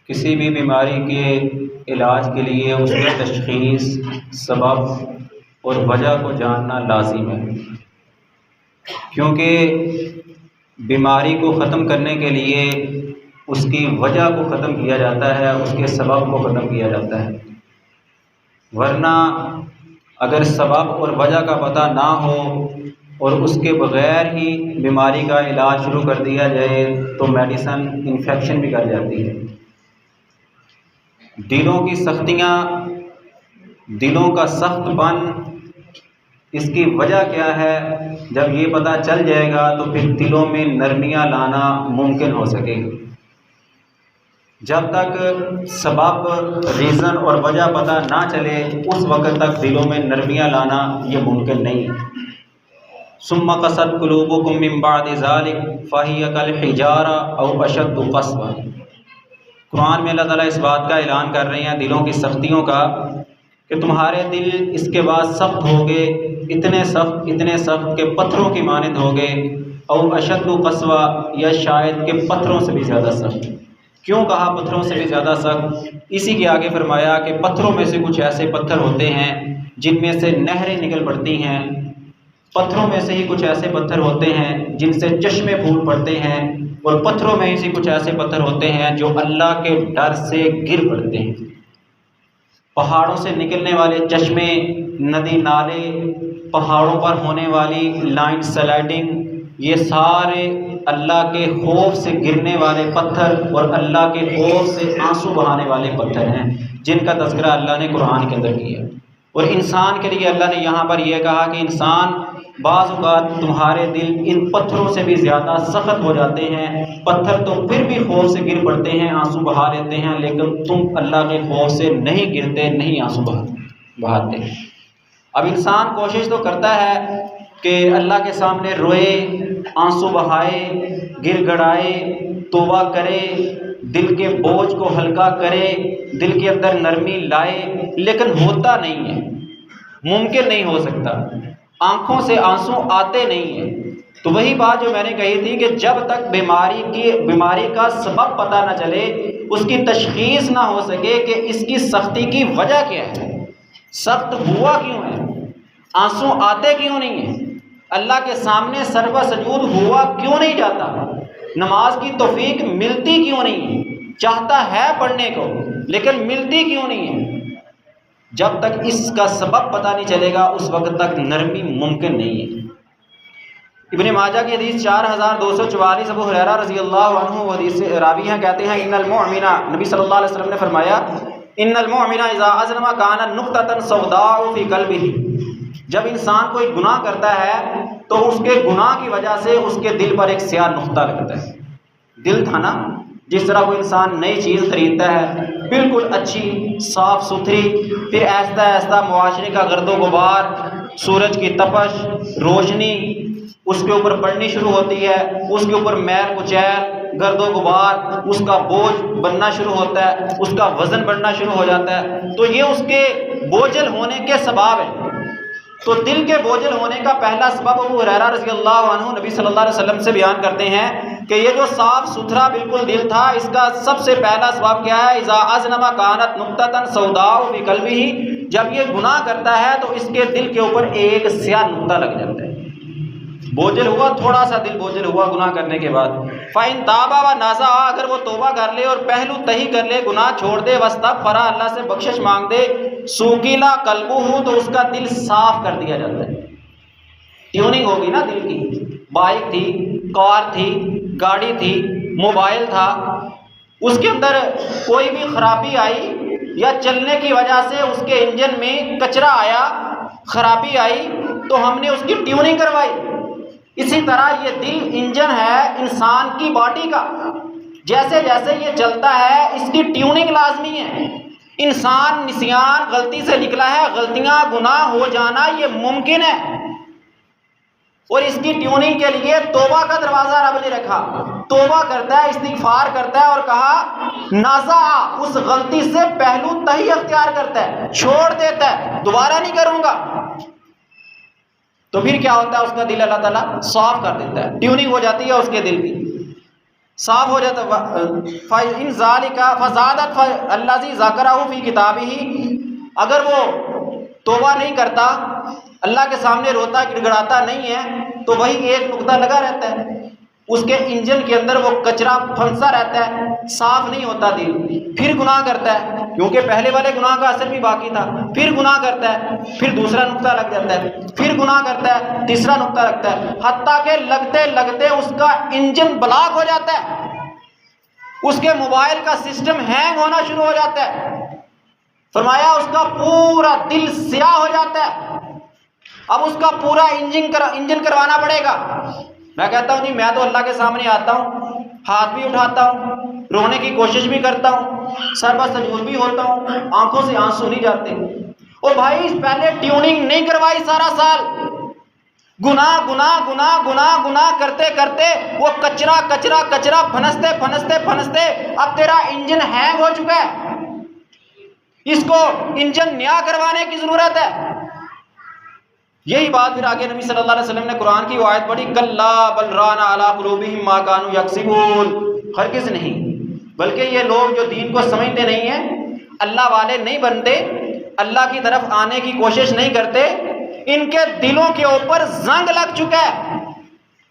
کسی بھی بیماری کے علاج کے لیے اس کی تشخیص، سبب اور وجہ کو جاننا لازم ہے، کیونکہ بیماری کو ختم کرنے کے لیے اس کی وجہ کو ختم کیا جاتا ہے، اس کے سبب کو ختم کیا جاتا ہے، ورنہ اگر سبب اور وجہ کا پتہ نہ ہو اور اس کے بغیر ہی بیماری کا علاج شروع کر دیا جائے تو میڈیسن انفیکشن بھی کر جاتی ہے۔ دلوں کی سختیاں، دلوں کا سخت پن، اس کی وجہ کیا ہے؟ جب یہ پتہ چل جائے گا تو پھر دلوں میں نرمیاں لانا ممکن ہو سکے گا۔ جب تک سبب، ریزن اور وجہ پتہ نہ چلے اس وقت تک دلوں میں نرمیاں لانا یہ ممکن نہیں ہے۔ ثم قست قلوبکم من بعد ذلک فہی کالحجارہ او اشد قسوہ۔ قرآن میں اللہ تعالیٰ اس بات کا اعلان کر رہے ہیں دلوں کی سختیوں کا کہ تمہارے دل اس کے بعد سخت ہو گئے، اتنے سخت کہ پتھروں کی مانند ہو گئے، او اشد قسوہ، یا شاید کہ پتھروں سے بھی زیادہ سخت۔ کیوں کہا پتھروں سے بھی زیادہ سخت؟ اسی کے آگے فرمایا کہ پتھروں میں سے کچھ ایسے پتھر ہوتے ہیں جن میں سے نہریں نکل پڑتی ہیں، پتھروں میں سے ہی کچھ ایسے پتھر ہوتے ہیں جن سے چشمے پھوٹ پڑتے ہیں، اور پتھروں میں سے کچھ ایسے پتھر ہوتے ہیں جو اللہ کے ڈر سے گر پڑتے ہیں۔ پہاڑوں سے نکلنے والے چشمے، ندی نالے، پہاڑوں پر ہونے والی لائن سلائڈنگ، یہ سارے اللہ کے خوف سے گرنے والے پتھر اور اللہ کے خوف سے آنسو بہانے والے پتھر ہیں جن کا تذکرہ اللہ نے قرآن کے اندر کیا۔ اور انسان کے لیے اللہ نے یہاں پر یہ کہا کہ انسان، بعض اوقات تمہارے دل ان پتھروں سے بھی زیادہ سخت ہو جاتے ہیں، پتھر تو پھر بھی خوف سے گر پڑتے ہیں، آنسو بہا لیتے ہیں، لیکن تم اللہ کے خوف سے نہیں گرتے، نہیں آنسو بہاتے۔ اب انسان کوشش تو کرتا ہے کہ اللہ کے سامنے روئے، آنسو بہائے، گر گڑائے، توبہ کرے، دل کے بوجھ کو ہلکا کرے، دل کے اندر نرمی لائے، لیکن ہوتا نہیں ہے، ممکن نہیں ہو سکتا، آنکھوں سے آنسو آتے نہیں ہیں۔ تو وہی بات جو میں نے کہی تھی کہ جب تک بیماری کا سبب پتہ نہ چلے، اس کی تشخیص نہ ہو سکے کہ اس کی سختی کی وجہ کیا ہے، سخت ہوا کیوں ہے، آنسو آتے کیوں نہیں ہیں، اللہ کے سامنے سر و سجود ہوا کیوں نہیں جاتا، نماز کی توفیق ملتی کیوں نہیں ہے، چاہتا ہے پڑھنے کو لیکن ملتی کیوں نہیں ہے، جب تک اس کا سبب پتہ نہیں چلے گا اس وقت تک نرمی ممکن نہیں ہے۔ ابن ماجہ کی حدیث 4244، ابو ہریرہ رضی اللہ عنہ حدیث راوی ہیں، کہتے ہیں ان المؤمن، نبی صلی اللہ علیہ وسلم نے فرمایا ان المؤمن اذا اذنب كان نقطة سوداء في قلبه، جب انسان کوئی گناہ کرتا ہے تو اس کے گناہ کی وجہ سے اس کے دل پر ایک سیاہ نقطہ لگتا ہے۔ دل تھا نا، جس طرح کوئی انسان نئی چیز خریدتا ہے بالکل اچھی صاف ستھری، پھر آہستہ آہستہ معاشرے کا گرد و غبار، سورج کی تپش، روشنی اس کے اوپر پڑنی شروع ہوتی ہے، اس کے اوپر میل کچیل، گرد و غبار، اس کا بوجھ بننا شروع ہوتا ہے، اس کا وزن بڑھنا شروع ہو جاتا ہے، تو یہ اس کے بوجھل ہونے کے سبب ہے۔ تو دل کے بوجھل ہونے کا پہلا سبب ابو ہریرہ رضی اللہ عنہ نبی صلی اللہ علیہ وسلم سے بیان کرتے ہیں کہ یہ جو صاف ستھرا بالکل دل تھا، اس کا سب سے پہلا سبب کیا ہے؟ اذا اذنب كانت نقطة سوداء في قلبه، جب یہ گناہ کرتا ہے تو اس کے دل کے اوپر ایک سیاہ نقطہ لگ جاتا ہے، بوجھل ہوا، تھوڑا سا دل بوجھل ہوا گناہ کرنے کے بعد۔ فَإِن تَابَ وَنَزَعَ، اگر وہ توبہ کر لے اور پہلو تہی کر لے، گناہ چھوڑ دے، واستغفر، اللہ سے بخشش مانگ دے، سُوقِلَ قَلْبُهُ، تو اس کا دل صاف کر دیا جاتا ہے۔ ٹیوننگ ہوگی نا دل کی، بائک تھی، کار تھی، گاڑی تھی، موبائل تھا، اس کے اندر کوئی بھی خرابی آئی یا چلنے کی وجہ سے اس کے انجن میں کچرا آیا، خرابی آئی، تو ہم نے اس کی ٹیوننگ کروائی۔ اسی طرح یہ دل انجن ہے انسان کی باڈی کا، جیسے جیسے یہ چلتا ہے اس کی ٹیوننگ لازمی ہے۔ انسان نسیان، غلطی سے نکلا ہے، غلطیاں گناہ ہو جانا یہ ممکن ہے، اور اس کی ٹیوننگ کے لیے توبہ کا دروازہ رب نے رکھا، توبہ کرتا ہے، استغفار کرتا ہے، اور کہا نازع، اس غلطی سے پہلو تہی اختیار کرتا ہے، چھوڑ دیتا ہے، دوبارہ نہیں کروں گا، تو پھر کیا ہوتا ہے؟ اس کا دل اللہ تعالیٰ صاف کر دیتا ہے، ٹیوننگ ہو جاتی ہے اس کے دل کی۔ صاف ہو جاتا فَإِنْ ذَلِكَ فَزَادَتْ الَّذِي ذَكَرَهُ فِي كِتَابِهِ، اگر وہ توبہ نہیں کرتا، اللہ کے سامنے روتا گڑ گڑاتا نہیں ہے، تو وہی ایک نقطہ لگا رہتا ہے، اس کے انجن کے اندر وہ کچرا پھنسا رہتا ہے، صاف نہیں ہوتا دل، پھر گناہ کرتا ہے، کیونکہ پہلے والے گناہ کا اثر بھی باقی تھا، پھر گناہ کرتا ہے، پھر دوسرا نقطہ لگ جاتا ہے، پھر گناہ کرتا ہے، تیسرا نقطہ لگتا ہے، حتیٰ کہ لگتے لگتے اس کا انجن بلاک ہو جاتا ہے، اس کے موبائل کا سسٹم ہینگ ہونا شروع ہو جاتا ہے، فرمایا اس کا پورا دل سیاہ ہو جاتا ہے، اب اس کا پورا انجن کروانا پڑے گا۔ میں کہتا ہوں جی میں تو اللہ کے سامنے آتا ہوں، ہاتھ بھی اٹھاتا ہوں، رونے کی کوشش بھی کرتا ہوں، سر بسجود بھی ہوتا ہوں، آنکھوں سے آنسو نہیں جاتے۔ او بھائی پہلے ٹیوننگ نہیں کروائی سارا سال، گناہ گناہ گناہ گناہ گناہ کرتے کرتے وہ کچرا کچرا کچرا پھنستے پھنستے پھنستے اب تیرا انجن ہینگ ہو چکا ہے، اس کو انجن نیا کروانے کی ضرورت ہے۔ یہی بات پھر آگے نبی صلی اللہ علیہ وسلم نے قرآن کی وہ آیت پڑھی، کلا بل ران علی قلوبہم ما کانوا یکسبون، ہرگز نہیں، بلکہ یہ لوگ جو دین کو سمجھتے نہیں ہیں، اللہ والے نہیں بنتے، اللہ کی طرف آنے کی کوشش نہیں کرتے، ان کے دلوں کے اوپر زنگ لگ چکا ہے۔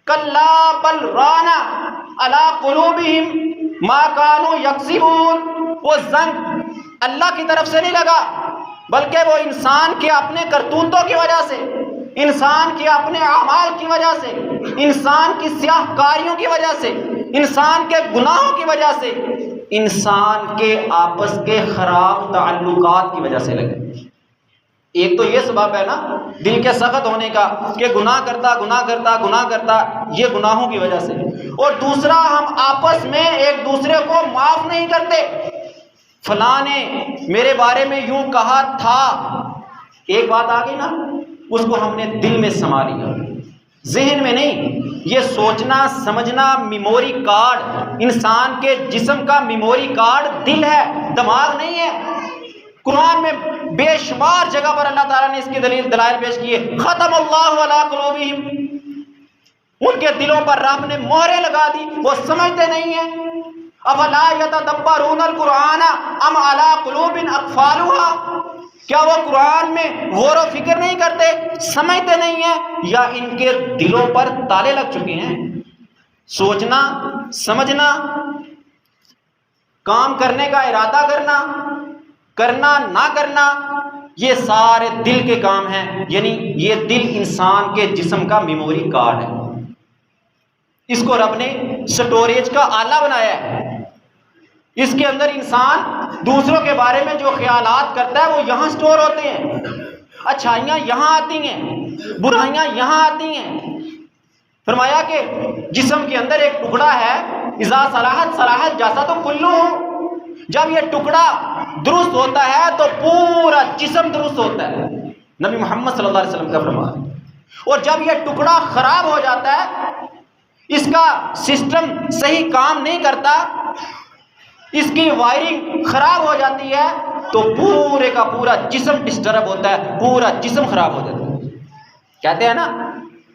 کلا بل ران علی قلوبہم ما کانوا یکسبون، وہ زنگ اللہ کی طرف سے نہیں لگا، بلکہ وہ انسان کے اپنے کرتوتوں کی وجہ سے، انسان کے اپنے اعمال کی وجہ سے، انسان کی سیاہ کاریوں کی وجہ سے، انسان کے گناہوں کی وجہ سے، انسان کے آپس کے خراب تعلقات کی وجہ سے لگے۔ ایک تو یہ سبب ہے نا دل کے سخت ہونے کا کہ گناہ کرتا گناہ کرتا گناہ کرتا، یہ گناہوں کی وجہ سے، اور دوسرا ہم آپس میں ایک دوسرے کو معاف نہیں کرتے، فلاں نے میرے بارے میں یوں کہا تھا، ایک بات آ گئی نا، اس کو ہم نے دل میں سما لیا، ذہن میں نہیں۔ یہ سوچنا سمجھنا میموری کارڈ، انسان کے جسم کا میموری کارڈ دل ہے، دماغ نہیں ہے۔ قرآن میں بے شمار جگہ پر اللہ تعالیٰ نے اس کی دلائل پیش کی ہے، ختم اللہ علی قلوبہم، ان کے دلوں پر رب نے مہریں لگا دی، وہ سمجھتے نہیں ہیں۔ افلا یتدبرون القرآن ام علی قلوب اقفالها، کیا وہ قرآن میں غور و فکر نہیں کرتے، سمجھتے نہیں ہیں، یا ان کے دلوں پر تالے لگ چکے ہیں؟ سوچنا سمجھنا، کام کرنے کا ارادہ کرنا، کرنا نہ کرنا، یہ سارے دل کے کام ہیں، یعنی یہ دل انسان کے جسم کا میموری کارڈ ہے، اس کو رب نے سٹوریج کا آلہ بنایا ہے، اس کے اندر انسان دوسروں کے بارے میں جو خیالات کرتا ہے وہ یہاں سٹور ہوتے ہیں، اچھائیاں یہاں آتی ہیں، برائیاں یہاں آتی ہیں۔ فرمایا کہ جسم کے اندر ایک ٹکڑا ہے، اذا صلحت صلح الجسد کلہ، جب یہ ٹکڑا درست ہوتا ہے تو پورا جسم درست ہوتا ہے، نبی محمد صلی اللہ علیہ وسلم کا فرمان۔ اور جب یہ ٹکڑا خراب ہو جاتا ہے، اس کا سسٹم صحیح کام نہیں کرتا، اس کی وائرنگ خراب ہو جاتی ہے، تو پورے کا پورا جسم ڈسٹرب ہوتا ہے، پورا جسم خراب ہو جاتا ہے۔ کہتے ہیں نا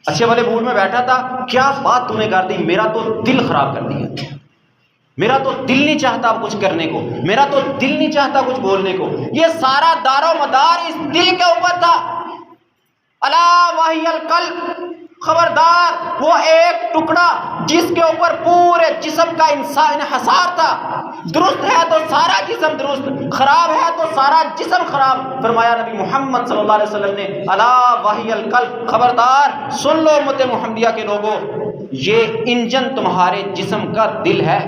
اچھے والے موڈ میں بیٹھا تھا، کیا بات تم نے کر دی، میرا تو دل خراب کر دیا، میرا تو دل نہیں چاہتا کچھ کرنے کو، میرا تو دل نہیں چاہتا کچھ بولنے کو۔ یہ سارا دار و مدار اس دل کے اوپر تھا۔ الا وہی القلب، خبردار وہ ایک ٹکڑا جس کے اوپر پورے جسم کا انحصار تھا، درست ہے تو سارا جسم درست، خراب ہے تو سارا جسم خراب۔ فرمایا نبی محمد صلی اللہ علیہ وسلم نے، الا وہی القلب، خبردار سن لو امت محمدیہ کے لوگوں، یہ انجن تمہارے جسم کا دل ہے۔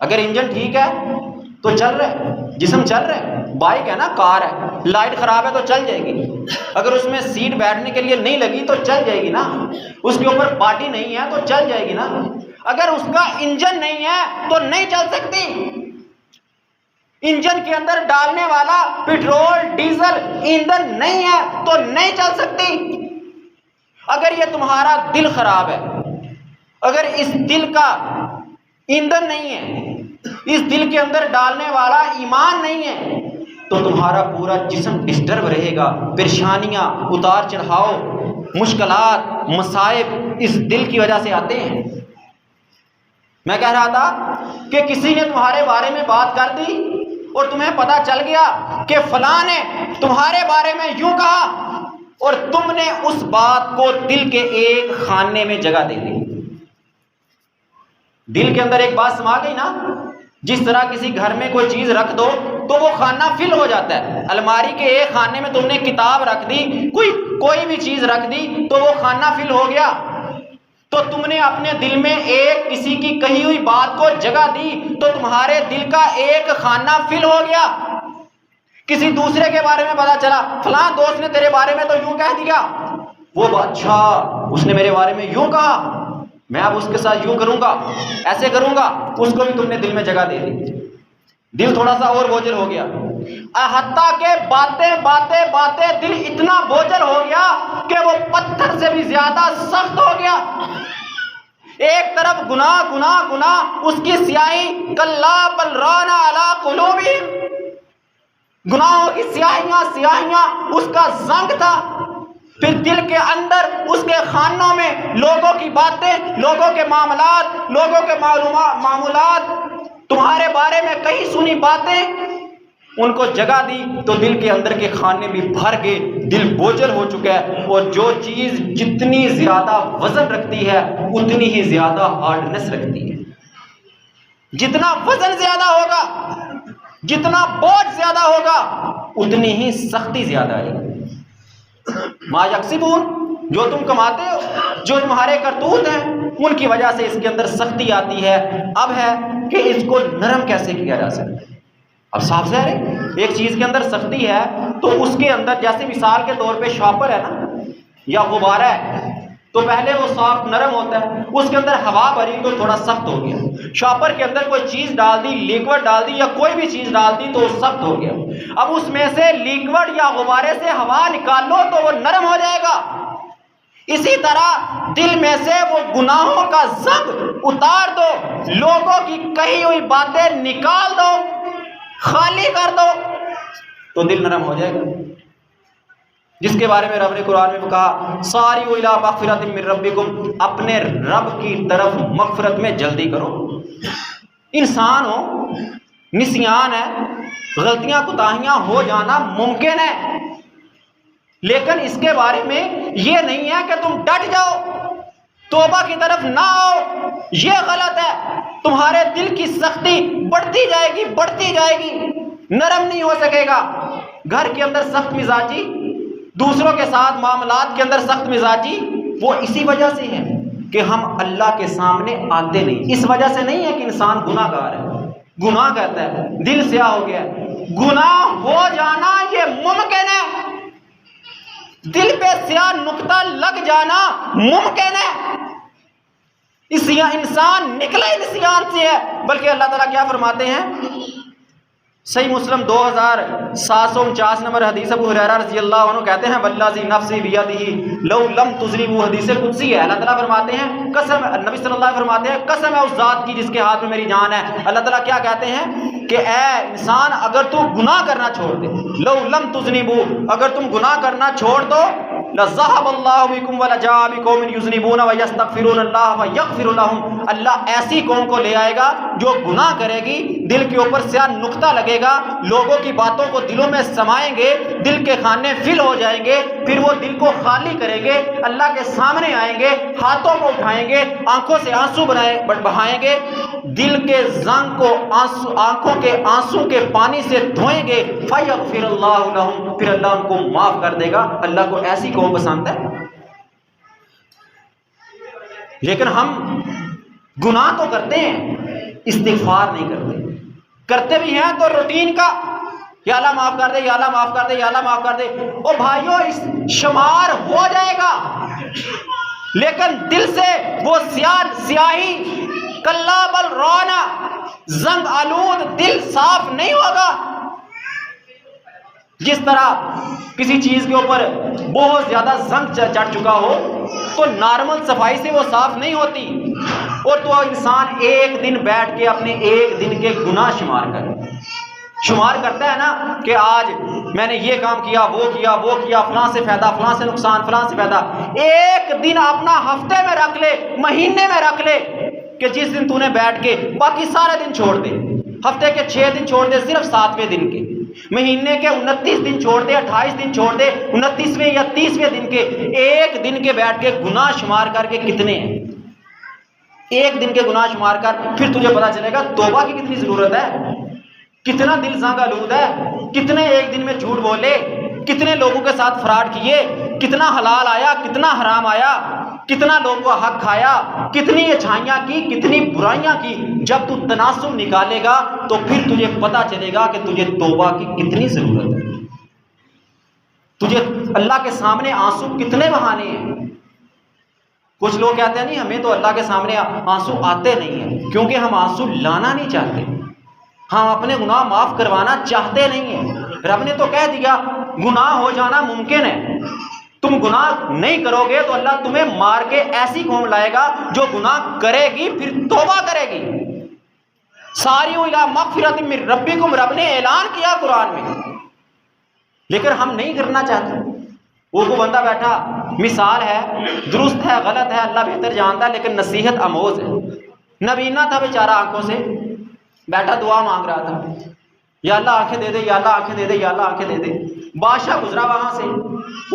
اگر انجن ٹھیک ہے تو چل رہا ہے، جسم چل رہا ہے، بائک ہے نا، کار ہے، لائٹ خراب ہے تو چل جائے گی، اگر اس میں سیٹ بیٹھنے کے لیے نہیں لگی تو چل جائے گی نا، اس کے اوپر پارٹی نہیں ہے تو چل جائے گی نا، اگر اس کا انجن نہیں ہے تو نہیں چل سکتی۔ انجن کے اندر ڈالنے والا پیٹرول ڈیزل ایندھن نہیں ہے تو نہیں چل سکتی۔ اگر یہ تمہارا دل خراب ہے، اگر اس دل کا ایندھن نہیں ہے، اس دل کے اندر ڈالنے والا ایمان نہیں ہے، تو تمہارا پورا جسم ڈسٹرب رہے گا، پریشانیاں، اتار چڑھاؤ، مشکلات، مصائب اس دل کی وجہ سے آتے ہیں۔ میں کہہ رہا تھا کہ کسی نے تمہارے بارے میں بات کر دی اور تمہیں پتا چل گیا کہ فلاں نے تمہارے بارے میں یوں کہا، اور تم نے اس بات کو دل کے ایک خانے میں جگہ دے دی. دل کے اندر ایک بات سما گئی نا، جس طرح کسی گھر میں کوئی چیز رکھ دو تو وہ خانہ فل ہو جاتا ہے. الماری کے ایک خانے میں تم نے کتاب رکھ دی، کوئی بھی چیز رکھ دی تو وہ خانہ فل ہو گیا. تو تم نے اپنے دل میں ایک کسی کی کہی ہوئی بات کو جگہ دی تو تمہارے دل کا ایک خانہ فل ہو گیا. کسی دوسرے کے بارے میں پتا چلا فلاں دوست نے تیرے بارے میں تو یوں کہہ دیا، وہ اچھا اس نے میرے بارے میں یوں کہا، میں اب اس کے ساتھ یوں کروں گا، ایسے کروں گا. اس کو بھی تم نے دل میں جگہ دے دی. دل تھوڑا سا اور بوجھل ہو گیا، حتیٰ کہ باتیں دل اتنا بوجھل ہو گیا کہ وہ پتھر سے بھی زیادہ سخت ہو گیا. ایک طرف گناہ اس کی سیاہی، کلا بل ران علی قلوبہم، گناہوں کی سیاہیاں اس کا زنگ تھا. پھر دل کے اندر اس کے خانوں میں لوگوں کی باتیں، لوگوں کے معاملات، لوگوں کے معمولات، تمہارے بارے میں کئی سنی باتیں، ان کو جگہ دی تو دل کے اندر کے خانے بھی بھر گئے. دل بوجھل ہو چکا ہے، اور جو چیز جتنی زیادہ وزن رکھتی ہے اتنی ہی زیادہ ہارڈنس رکھتی ہے. جتنا وزن زیادہ ہوگا، جتنا بوجھ زیادہ ہوگا، اتنی ہی سختی زیادہ آئے گی. ما یکسبون، جو تم کماتے ہو، جو تمہارے کرتوت ہیں، ان کی وجہ سے اس کے اندر سختی آتی ہے. اب ہے کہ اس کو نرم کیسے کیا جا سکتا ہے. اب صاف ظاہر ہے ایک چیز کے اندر سختی ہے تو اس کے اندر، جیسے مثال کے طور پہ شاپر ہے نا یا غبارہ ہے، تو پہلے وہ سافٹ نرم ہوتا ہے، اس کے اندر ہوا بھری تو تھوڑا سخت ہو گیا. شاپر کے اندر کوئی چیز ڈال دی، لیکوڈ ڈال دی یا کوئی بھی چیز ڈال دی تو وہ سخت ہو گیا. اب اس میں سے لیکوڈ یا غبارے سے ہوا نکال لو تو وہ نرم ہو جائے گا. اسی طرح دل میں سے وہ گناہوں کا زنگ اتار دو، لوگوں کی کہی ہوئی باتیں نکال دو، خالی کر دو تو دل نرم ہو جائے گا. جس کے بارے میں رب نے قرآن میں کہا ساریعوا الی مغفرۃ من ربکم، اپنے رب کی طرف مغفرت میں جلدی کرو. انسان ہو، نسیان ہے، غلطیاں کوتاہیاں ہو جانا ممکن ہے، لیکن اس کے بارے میں یہ نہیں ہے کہ تم ڈٹ جاؤ، توبہ کی طرف نہ آؤ. یہ غلط ہے. تمہارے دل کی سختی بڑھتی جائے گی، نرم نہیں ہو سکے گا. گھر کے اندر سخت مزاجی، دوسروں کے ساتھ معاملات کے اندر سخت مزاجی، وہ اسی وجہ سے ہے کہ ہم اللہ کے سامنے آتے نہیں. اس وجہ سے نہیں ہے کہ انسان گناہ گار ہے، گناہ کرتا ہے، دل سیاہ ہو گیا ہے. گناہ ہو جانا یہ ممکن ہے، دل پہ سیاہ نقطہ لگ جانا ممکن ہے. انسان نکلا ہی نسیان سے ہے. بلکہ اللہ تعالیٰ کیا فرماتے ہیں؟ صحیح مسلم 2749 نمبر حدیث، ابو ہریرہ رضی اللہ عنہ کہتے ہیں والذی نفسی بیدہ لو لم تذنبوا، حدیث قدسی ہے. اللہ تعالیٰ فرماتے ہیں قسم، نبی صلی اللہ علیہ وسلم فرماتے ہیں قسم ہے اس ذات کی جس کے ہاتھ میں میری جان ہے. اللہ تعالیٰ کیا کہتے ہیں کہ اے انسان اگر تو گناہ کرنا چھوڑ دے، لو لم تذنبوا، اگر تم گناہ کرنا چھوڑ دو، لذهب اللہ بکم ولجاء بقوم یذنبون ویستغفرون اللہ فیغفر لهم، اللہ ایسی قوم کو لے آئے گا جو گناہ کرے گی، دل کے اوپر سیاہ نقطہ لگے گا، لوگوں کی باتوں کو دلوں میں سمائیں گے، دل کے خانے فل ہو جائیں گے، پھر وہ دل کو خالی کریں گے، اللہ کے سامنے آئیں گے، ہاتھوں کو اٹھائیں گے، آنکھوں سے آنسو بہائیں گے، دل کے زنگ کو آنکھوں کے آنسو کے پانی سے دھوئیں گے، فیغفر اللہ لهم، پھر اللہ ان کو معاف کر دے گا. اللہ کو ایسی قوم پسند ہے. لیکن ہم گناہ تو کرتے ہیں، استغفار نہیں کرتے بھی ہیں تو روٹین کا، یا اللہ معاف کر دے، یا اللہ معاف کر دے، یا اللہ معاف کر دے. او بھائیو شمار ہو جائے گا، لیکن دل سے وہ سیاہی، کلا بل رانا، زنگ آلود دل صاف نہیں ہوگا. جس طرح کسی چیز کے اوپر بہت زیادہ زنگ چڑھ چکا ہو تو نارمل صفائی سے وہ صاف نہیں ہوتی، اور تو انسان ایک دن بیٹھ کے اپنے ایک دن کے گناہ شمار کرتا ہے نا کہ آج میں نے یہ کام کیا، وہ کیا، فلاں سے فائدہ، فلاں سے نقصان، فلاں سے فائدہ. ایک دن اپنا ہفتے میں رکھ لے، مہینے میں رکھ لے، کہ جس دن تو نے بیٹھ کے باقی سارے دن چھوڑ دے، ہفتے کے 6 دن چھوڑ دے، صرف 7ویں دن کے، مہینے کے 29 دن چھوڑ دے، 28 دن چھوڑ دے، 29ویں یا 30ویں دن کے ایک دن کے بیٹھ کے گناہ شمار کر کے کتنے ہیں، ایک دن کے گناہ شمار کر، پھر تجھے پتا چلے گا توبہ کی کتنی ضرورت ہے، کتنا دل زنگ آلود ہے، کتنے ایک دن میں جھوٹ بولے، کتنے لوگوں کے ساتھ فراڈ کیے، کتنا حلال آیا، کتنا حرام آیا، کتنا لوگوں کا حق کھایا، کتنی اچھائیاں کی، کتنی برائیاں کی۔ جب تو تناسب نکالے گا تو پھر تجھے پتا چلے گا کہ تجھے توبہ کی کتنی ضرورت ہے، تجھے اللہ کے سامنے آنسو کتنے بہانے ہیں۔ کچھ لوگ کہتے ہیں نہیں ہمیں تو اللہ کے سامنے آنسو آتے نہیں ہیں، کیونکہ ہم آنسو لانا نہیں چاہتے، ہم اپنے گناہ معاف کروانا چاہتے نہیں ہیں۔ رب نے تو کہہ دیا گناہ ہو جانا ممکن ہے، تم گناہ نہیں کرو گے تو اللہ تمہیں مار کے ایسی قوم لائے گا جو گناہ کرے گی پھر توبہ کرے گی۔ ساریوں الی مغفرۃ من ربکم، رب نے اعلان کیا قرآن میں، لیکن ہم نہیں کرنا چاہتے۔ وہ بندہ بیٹھا، مثال ہے، درست ہے غلط ہے اللہ بہتر جانتا ہے، لیکن نصیحت آموز ہے۔ نبینا تھا بیچارہ، آنکھوں سے بیٹھا دعا مانگ رہا تھا، یا اللہ آنکھیں دے دے، یا اللہ آنکھیں دے دے، یا اللہ آنکھیں دے دے۔ بادشاہ گزرا وہاں سے،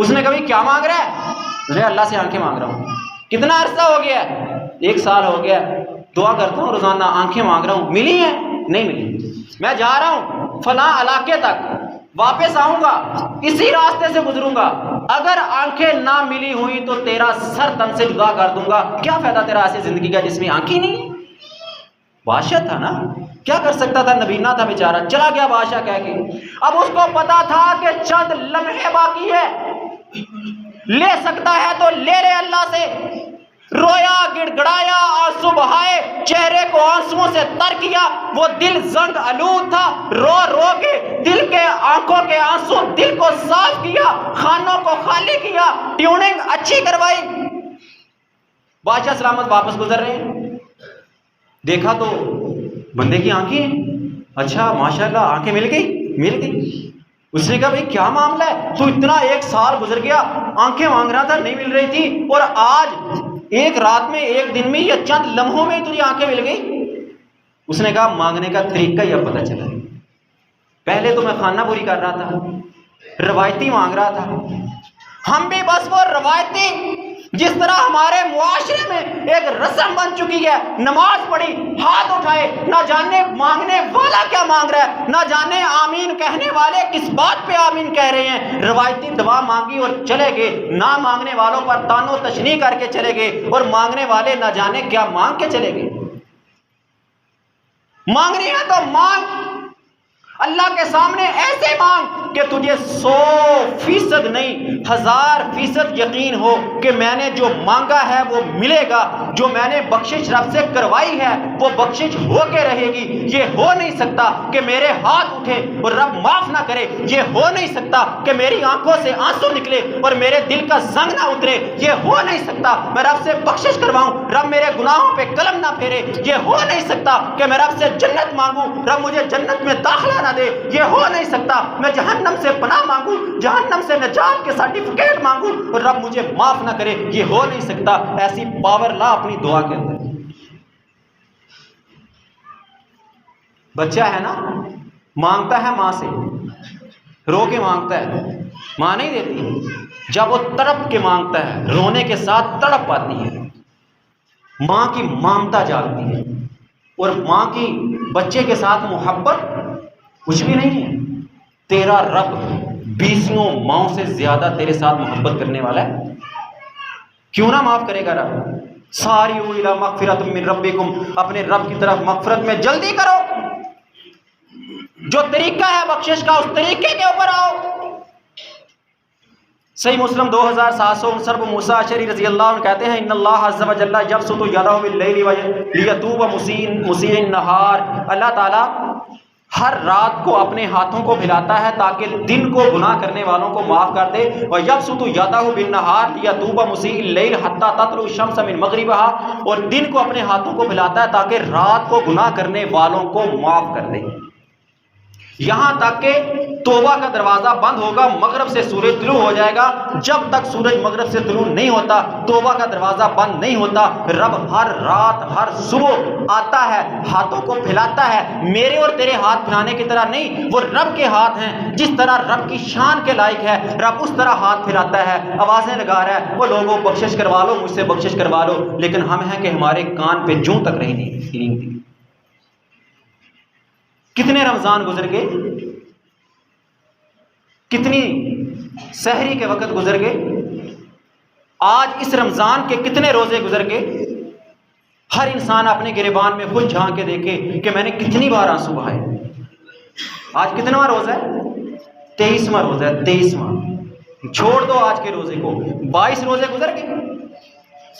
اس نے کبھی کیا مانگ رہا ہے؟ اس نے اللہ سے آنکھیں مانگ رہا ہوں۔ کتنا عرصہ ہو گیا ہے؟ 1 سال ہو گیا ہے، دعا کرتا ہوں روزانہ، آنکھیں مانگ رہا ہوں، ملی ہیں؟ نہیں ملی۔ میں جا رہا ہوں فلاں علاقے تک، واپس آؤں گا، اسی راستے سے گزروں گا، اگر آنکھیں نہ ملی ہوئی تو تیرا سر تن سے جدا کر دوں گا۔ کیا فائدہ تیرا ایسی زندگی کا جس میں آنکھیں نہیں؟ بادشاہ تھا نا، کیا کر سکتا تھا؟ نبینا تھا بیچارہ، چلا گیا بادشاہ کہہ کے۔ اب اس کو پتا تھا کہ چند لمحے باقی ہے، لے سکتا ہے تو لے لے اللہ سے۔ رویا، گڑ گڑایا، آنسو بہائے، چہرے کو آنسوؤں سے تر کیا، وہ دل زنگ آلود تھا، رو رو کے دل کے آنکھوں کے آنسو دل کو صاف کیا، خانوں کو خالی کیا، ٹیوننگ اچھی کروائی۔ بادشاہ سلامت واپس گزر رہے ہیں، دیکھا تو بندے کی آنکھیں، اچھا ماشاءاللہ آنکھیں مل گئی۔ اس نے کہا بھئی کیا معاملہ ہے، تو اتنا 1 سال گزر گیا، آنکھیں مانگ رہا تھا نہیں مل رہی تھی، اور آج ایک رات میں، ایک دن میں، یا چند لمحوں میں تجھے آنکھیں مل گئی؟ اس نے کہا مانگنے کا طریقہ ہی اب پتہ چلا، پہلے تو میں خانہ پوری کر رہا تھا، روایتی مانگ رہا تھا۔ ہم بھی بس وہ روایتی، جس طرح ہمارے معاشرے میں ایک رسم بن چکی ہے، نماز پڑھی، ہاتھ اٹھائے، نہ جانے مانگنے والا کیا مانگ رہا ہے، نہ جانے آمین کہنے والے کس بات پہ آمین کہہ رہے ہیں۔ روایتی دعا مانگی اور چلے گئے، نہ مانگنے والوں پر تان و تشنیع کر کے چلے گئے، اور مانگنے والے نہ جانے کیا مانگ کے چلے گئے۔ مانگنی ہے تو مانگ، اللہ کے سامنے ایسے مانگ کہ تجھے 100% نہیں 1000% یقین ہو کہ میں نے جو مانگا ہے وہ ملے گا، جو میں نے بخشش رب سے کروائی ہے وہ بخشش ہو کے رہے گی۔ یہ ہو نہیں سکتا کہ میرے ہاتھ اٹھے اور رب معاف نہ کرے، یہ ہو نہیں سکتا کہ میری آنکھوں سے آنسو نکلے اور میرے دل کا زنگ نہ اترے، یہ ہو نہیں سکتا میں رب سے بخشش کرواؤں، رب میرے گناہوں پہ قلم نہ پھیرے، یہ ہو نہیں سکتا کہ میں رب سے جنت مانگوں، رب مجھے جنت میں داخلہ نہ دے، یہ ہو نہیں سکتا میں جہنم سے پناہ مانگوں، جہنم سے نجات کے سرٹیفکیٹ مانگوں اور رب مجھے معاف نہ کرے، یہ ہو نہیں سکتا۔ ایسی پاور لا اپنی دعا کے اندر۔ بچہ ہے نا، مانگتا ہے ماں سے، رو کے مانگتا ہے، ماں نہیں دیتی، جب وہ تڑپ کے مانگتا ہے، رونے کے ساتھ تڑپ آتی ہے، ماں کی ممتا جاگتی ہے، اور ماں کی بچے کے ساتھ محبت کچھ بھی نہیں ہے۔ تیرا رب 20 ماؤں سے زیادہ تیرے ساتھ محبت کرنے والا ہے، کیوں نہ معاف کرے گا رب؟ ساریو الی مغفرۃ من ربکم، اپنے رب کی طرف مغفرت میں جلدی کرو، جو طریقہ ہے بخشش کا اس طریقے کے اوپر آؤ۔ صحیح مسلم 2769 موسیٰ اشعری رضی اللہ عنہ کہتے ہیں ان اللہ عز و جل یبسط یدہ باللیل لیتوب مسیء النہار، اللہ تعالیٰ ہر رات کو اپنے ہاتھوں کو پھیلاتا ہے تاکہ دن کو گناہ کرنے والوں کو معاف کر دے، وَيَبْسُطُ يَدَهُ بِالنَّهَارِ لِيَتُوبَ مُسِيءُ اللَّيْلِ حَتَّى تَطْلُعَ الشَّمْسُ مِنْ مَغْرِبِهَا، اور دن کو اپنے ہاتھوں کو پھیلاتا ہے تاکہ رات کو گناہ کرنے والوں کو معاف کر دے۔ یہاں تک کہ توبہ کا دروازہ بند ہوگا، مغرب سے سورج طلوع ہو جائے گا، جب تک سورج مغرب سے طلوع نہیں ہوتا توبہ کا دروازہ بند نہیں ہوتا۔ رب ہر رات ہر صبح آتا ہے، ہاتھوں کو پھیلاتا ہے، میرے اور تیرے ہاتھ پھیلانے کی طرح نہیں، وہ رب کے ہاتھ ہیں، جس طرح رب کی شان کے لائق ہے رب اس طرح ہاتھ پھیلاتا ہے، آوازیں لگا رہا ہے، وہ لوگوں بخشش کروا لو، مجھ سے بخشش کروا لو، لیکن ہم ہیں کہ ہمارے کان پہ جوں تک رہی نہیں۔ کتنے رمضان گزر گئے، کتنی سحری کے وقت گزر گئے، آج اس رمضان کے کتنے روزے گزر گئے۔ ہر انسان اپنے گریبان میں خود جھانک کے دیکھے کہ میں نے کتنی بار آنسو بہائے۔ آج کتنا روزہ ہے؟ 23واں روزہ ہے، 23واں۔ چھوڑ دو آج کے روزے کو، 22 روزے گزر گئے۔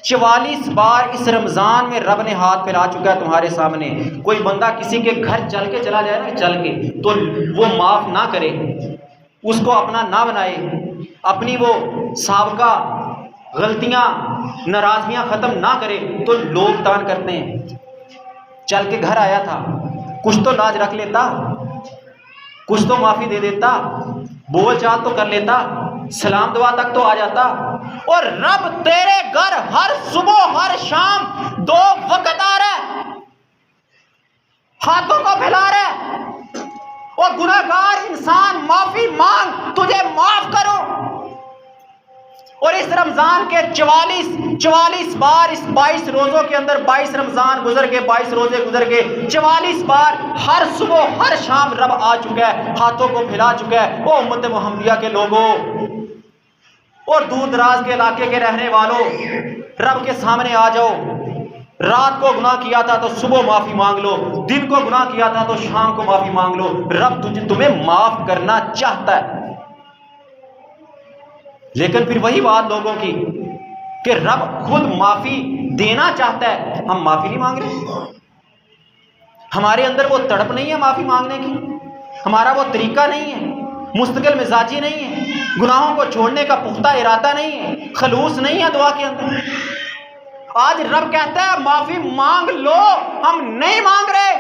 44 بار اس رمضان میں رب نے ہاتھ پھیلا چکا ہے تمہارے سامنے۔ کوئی بندہ کسی کے گھر چل کے چلا جائے نا، چل کے، تو وہ معاف نہ کرے، اس کو اپنا نہ بنائے، اپنی وہ سابقہ غلطیاں ناراضگیاں ختم نہ کرے، تو لوگ تان کرتے ہیں۔ چل کے گھر آیا تھا، کچھ تو لاج رکھ لیتا، کچھ تو معافی دے دیتا، بول چال تو کر لیتا، سلام دعا تک تو آ جاتا۔ اور رب تیرے گھر ہر صبح ہر شام 2 وقت آ رہا ہے، ہاتھوں کو پھیلا رہا ہے، اور گناہگار انسان معافی مانگ، تجھے معاف کرو۔ اور اس رمضان کے 44 بار، اس 22 روزوں کے اندر 22 رمضان گزر گئے، 22 روزے گزر گئے، 44 بار ہر صبح ہر شام رب آ چکا ہے، ہاتھوں کو پھیلا چکا ہے۔ او امت محمدیہ کے لوگوں اور دور دراز کے علاقے کے رہنے والوں، رب کے سامنے آ جاؤ۔ رات کو گناہ کیا تھا تو صبح معافی مانگ لو، دن کو گناہ کیا تھا تو شام کو معافی مانگ لو، رب تمہیں معاف کرنا چاہتا ہے۔ لیکن پھر وہی بات لوگوں کی کہ رب خود معافی دینا چاہتا ہے، ہم معافی نہیں مانگ رہے، ہمارے اندر وہ تڑپ نہیں ہے معافی مانگنے کی، ہمارا وہ طریقہ نہیں ہے، مستقل مزاجی نہیں ہے، گناہوں کو چھوڑنے کا پختہ ارادہ نہیں ہے، خلوص نہیں ہے دعا کے اندر۔ آج رب کہتا ہے معافی مانگ لو، ہم نہیں مانگ رہے۔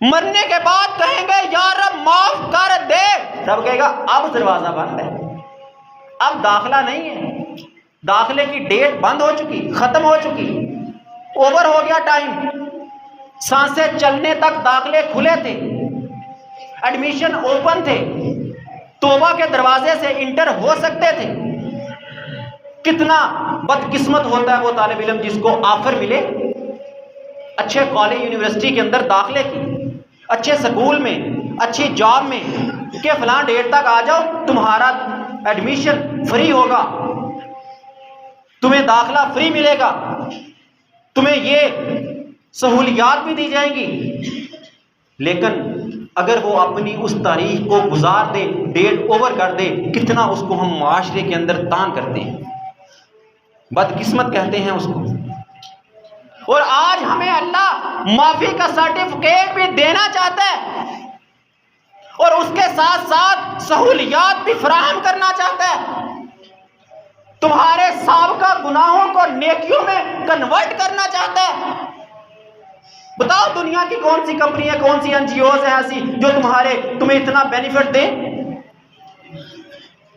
مرنے کے بعد کہیں گے یا رب معاف کر دے، رب کہے گا اب دروازہ بند ہے، اب داخلہ نہیں ہے، داخلے کی ڈیٹ بند ہو چکی، ختم ہو چکی، اوور ہو گیا ٹائم۔ سانسیں چلنے تک داخلے کھلے تھے، ایڈمیشن اوپن تھے، توبہ کے دروازے سے انٹر ہو سکتے تھے۔ کتنا بدقسمت ہوتا ہے وہ طالب علم جس کو آفر ملے اچھے کالج یونیورسٹی کے اندر داخلے کی، اچھے سکول میں، اچھی جاب میں، کہ فلاں ڈیٹ تک آ جاؤ تمہارا ایڈمیشن فری ہوگا، تمہیں داخلہ فری ملے گا، تمہیں یہ سہولیات بھی دی جائیں گی۔ لیکن اگر وہ اپنی اس تاریخ کو گزار دے، ڈیٹ اوور کر دے، کتنا اس کو ہم معاشرے کے اندر تان کرتے ہیں، بدقسمت کہتے ہیں اس کو۔ اور آج ہمیں اللہ معافی کا سرٹیفکیٹ بھی دینا چاہتا ہے، اور اس کے ساتھ ساتھ سہولیات بھی فراہم کرنا چاہتا ہے، تمہارے سابقہ گناہوں کو نیکیوں میں کنورٹ کرنا چاہتا ہے۔ بتاؤ دنیا کی کون سی کمپنی ہے، کون سی NGOs ہیں ایسی جو تمہیں اتنا بینیفٹ دیں؟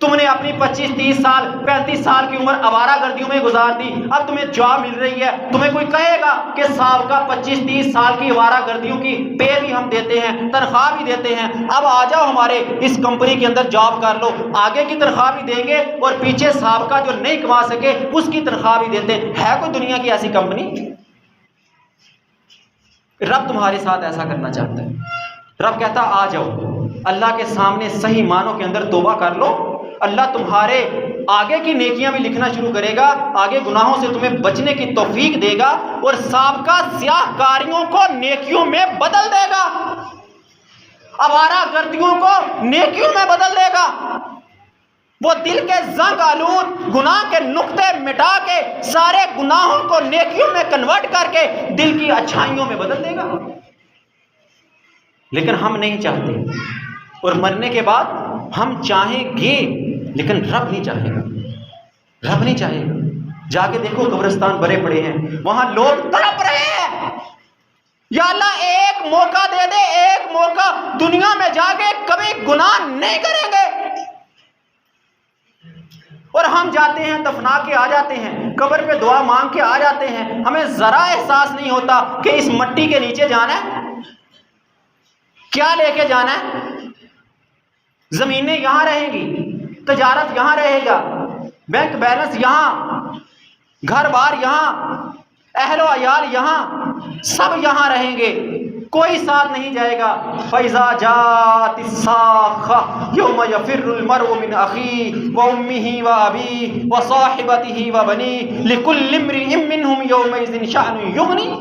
تم نے اپنی 25-30 سال 35 سال کی عمر آوارہ گردیوں میں گزار دی، اب تمہیں جاب مل رہی ہے، تمہیں کوئی کہے گا کہ سابقہ 25-30 سال کی آوارہ گردیوں کی پے بھی ہم دیتے ہیں، تنخواہ بھی دیتے ہیں، اب آ جاؤ ہمارے اس کمپنی کے اندر جاب کر لو، آگے کی تنخواہ بھی دیں گے اور پیچھے سابقہ جو نہیں کما سکے اس کی تنخواہ بھی دیتے ہیں؟ ہے کوئی دنیا کی ایسی کمپنی؟ رب تمہارے ساتھ ایسا کرنا چاہتا ہے۔ رب کہتا آ جاؤ اللہ کے سامنے صحیح معنوں کے اندر توبہ کر لو، اللہ تمہارے آگے کی نیکیاں بھی لکھنا شروع کرے گا، آگے گناہوں سے تمہیں بچنے کی توفیق دے گا، اور سابقہ سیاہ کاریوں کو نیکیوں میں بدل دے گا، آوارہ گردیوں کو نیکیوں میں بدل دے گا۔ وہ دل کے زنگ آلود گناہ کے نقطے مٹا کے سارے گناہوں کو نیکیوں میں کنورٹ کر کے دل کی اچھائیوں میں بدل دے گا۔ لیکن ہم نہیں چاہتے، اور مرنے کے بعد ہم چاہیں گے لیکن رب نہیں چاہے گا، رب نہیں چاہے گا۔ جا کے دیکھو قبرستان بھرے پڑے ہیں، وہاں لوگ تڑپ رہے ہیں، یا اللہ ایک موقع دے دے، ایک موقع دنیا میں جا کے کبھی گناہ نہیں کریں گے، اور ہم جاتے ہیں دفنا کے آ جاتے ہیں، قبر پہ دعا مانگ کے آ جاتے ہیں، ہمیں ذرا احساس نہیں ہوتا کہ اس مٹی کے نیچے جانا ہے، کیا لے کے جانا ہے؟ زمینیں یہاں رہیں گی، تجارت یہاں رہے گا، بینک بیلنس یہاں، گھر بار یہاں، اہل و عیال یہاں، سب یہاں رہیں گے، کوئی ساتھ نہیں جائے گا۔ فَإِذَا جَاءَتِ الصَّاخَّةُ يَوْمَ يَفِرُّ الْمَرْءُ مِنْ أَخِيهِ وَأُمِّهِ وَأَبِيهِ وَصَاحِبَتِهِ وَبَنِيهِ لِكُلِّ امْرِئٍ مِّنْهُمْ يَوْمَئِذٍ شَأْنٌ يُغْنِيهِ۔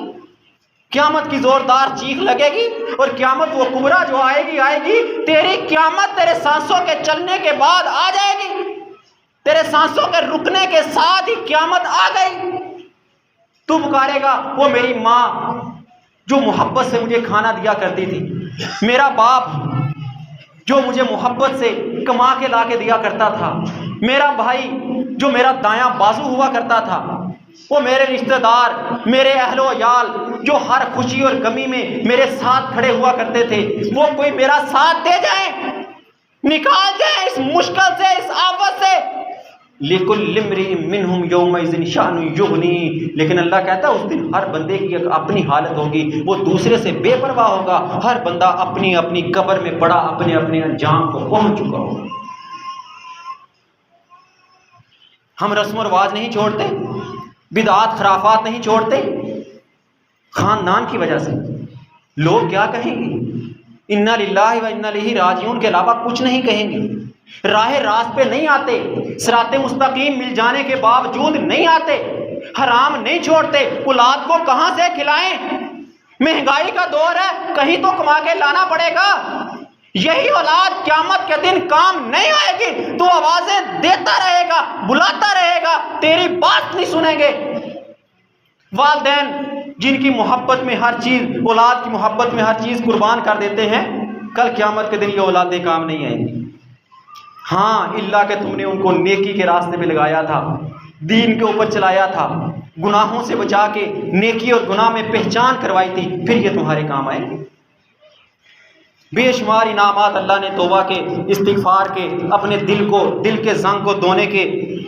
قیامت کی زوردار چیخ لگے گی، اور قیامت وہ کبریٰ جو آئے گی، تیری قیامت تیرے سانسوں کے چلنے کے بعد آ جائے گی، تیرے سانسوں کے رکنے کے ساتھ ہی قیامت آ گئی۔ تو پکارے گا، وہ میری ماں جو محبت سے مجھے کھانا دیا کرتی تھی، میرا باپ جو مجھے محبت سے کما کے لا کے دیا کرتا تھا، میرا بھائی جو میرا دایاں بازو ہوا کرتا تھا، وہ میرے رشتہ دار، میرے اہل و عیال جو ہر خوشی اور غمی میں میرے ساتھ کھڑے ہوا کرتے تھے، وہ کوئی میرا ساتھ دے جائیں، نکال دیں اس مشکل سے، اس آفت سے۔ لِكُلِّ امْرِئٍ مِّنْهُمْ يَوْمَئِذٍ شَأْنٌ يُغْنِيهِ، لیکن اللہ کہتا ہے اس دن ہر بندے کی ایک اپنی حالت ہوگی، وہ دوسرے سے بے پرواہ ہوگا، ہر بندہ اپنی اپنی قبر میں پڑا اپنے اپنے انجام کو پہنچ چکا ہوگا۔ ہم رسم و رواج نہیں چھوڑتے، بدعات خرافات نہیں چھوڑتے، خاندان کی وجہ سے لوگ کیا کہیں گے؟ انا للہ و انا الیہ راجعون کے علاوہ کچھ نہیں کہیں گے۔ راہ راست پہ نہیں آتے، صراط مستقیم مل جانے کے باوجود نہیں آتے، حرام نہیں چھوڑتے، اولاد کو کہاں سے کھلائیں؟ مہنگائی کا دور ہے، کہیں تو کما کے لانا پڑے گا، یہی اولاد قیامت کے دن کام نہیں آئے گی، تو آوازیں دیتا رہے گا، بلاتا رہے گا، تیری بات نہیں سنیں گے۔ والدین جن کی محبت میں ہر چیز، اولاد کی محبت میں ہر چیز قربان کر دیتے ہیں، کل قیامت کے دن یہ اولادیں کام نہیں آئیں گی۔ ہاں اللہ کہ تم نے ان کو نیکی کے راستے میں لگایا تھا، دین کے اوپر چلایا تھا، گناہوں سے بچا کے نیکی اور گناہ میں پہچان کروائی تھی، پھر یہ تمہارے کام آئیں گے۔ بے شمار انعامات اللہ نے توبہ کے، استغفار کے، اپنے دل کے زنگ کو دھونے کے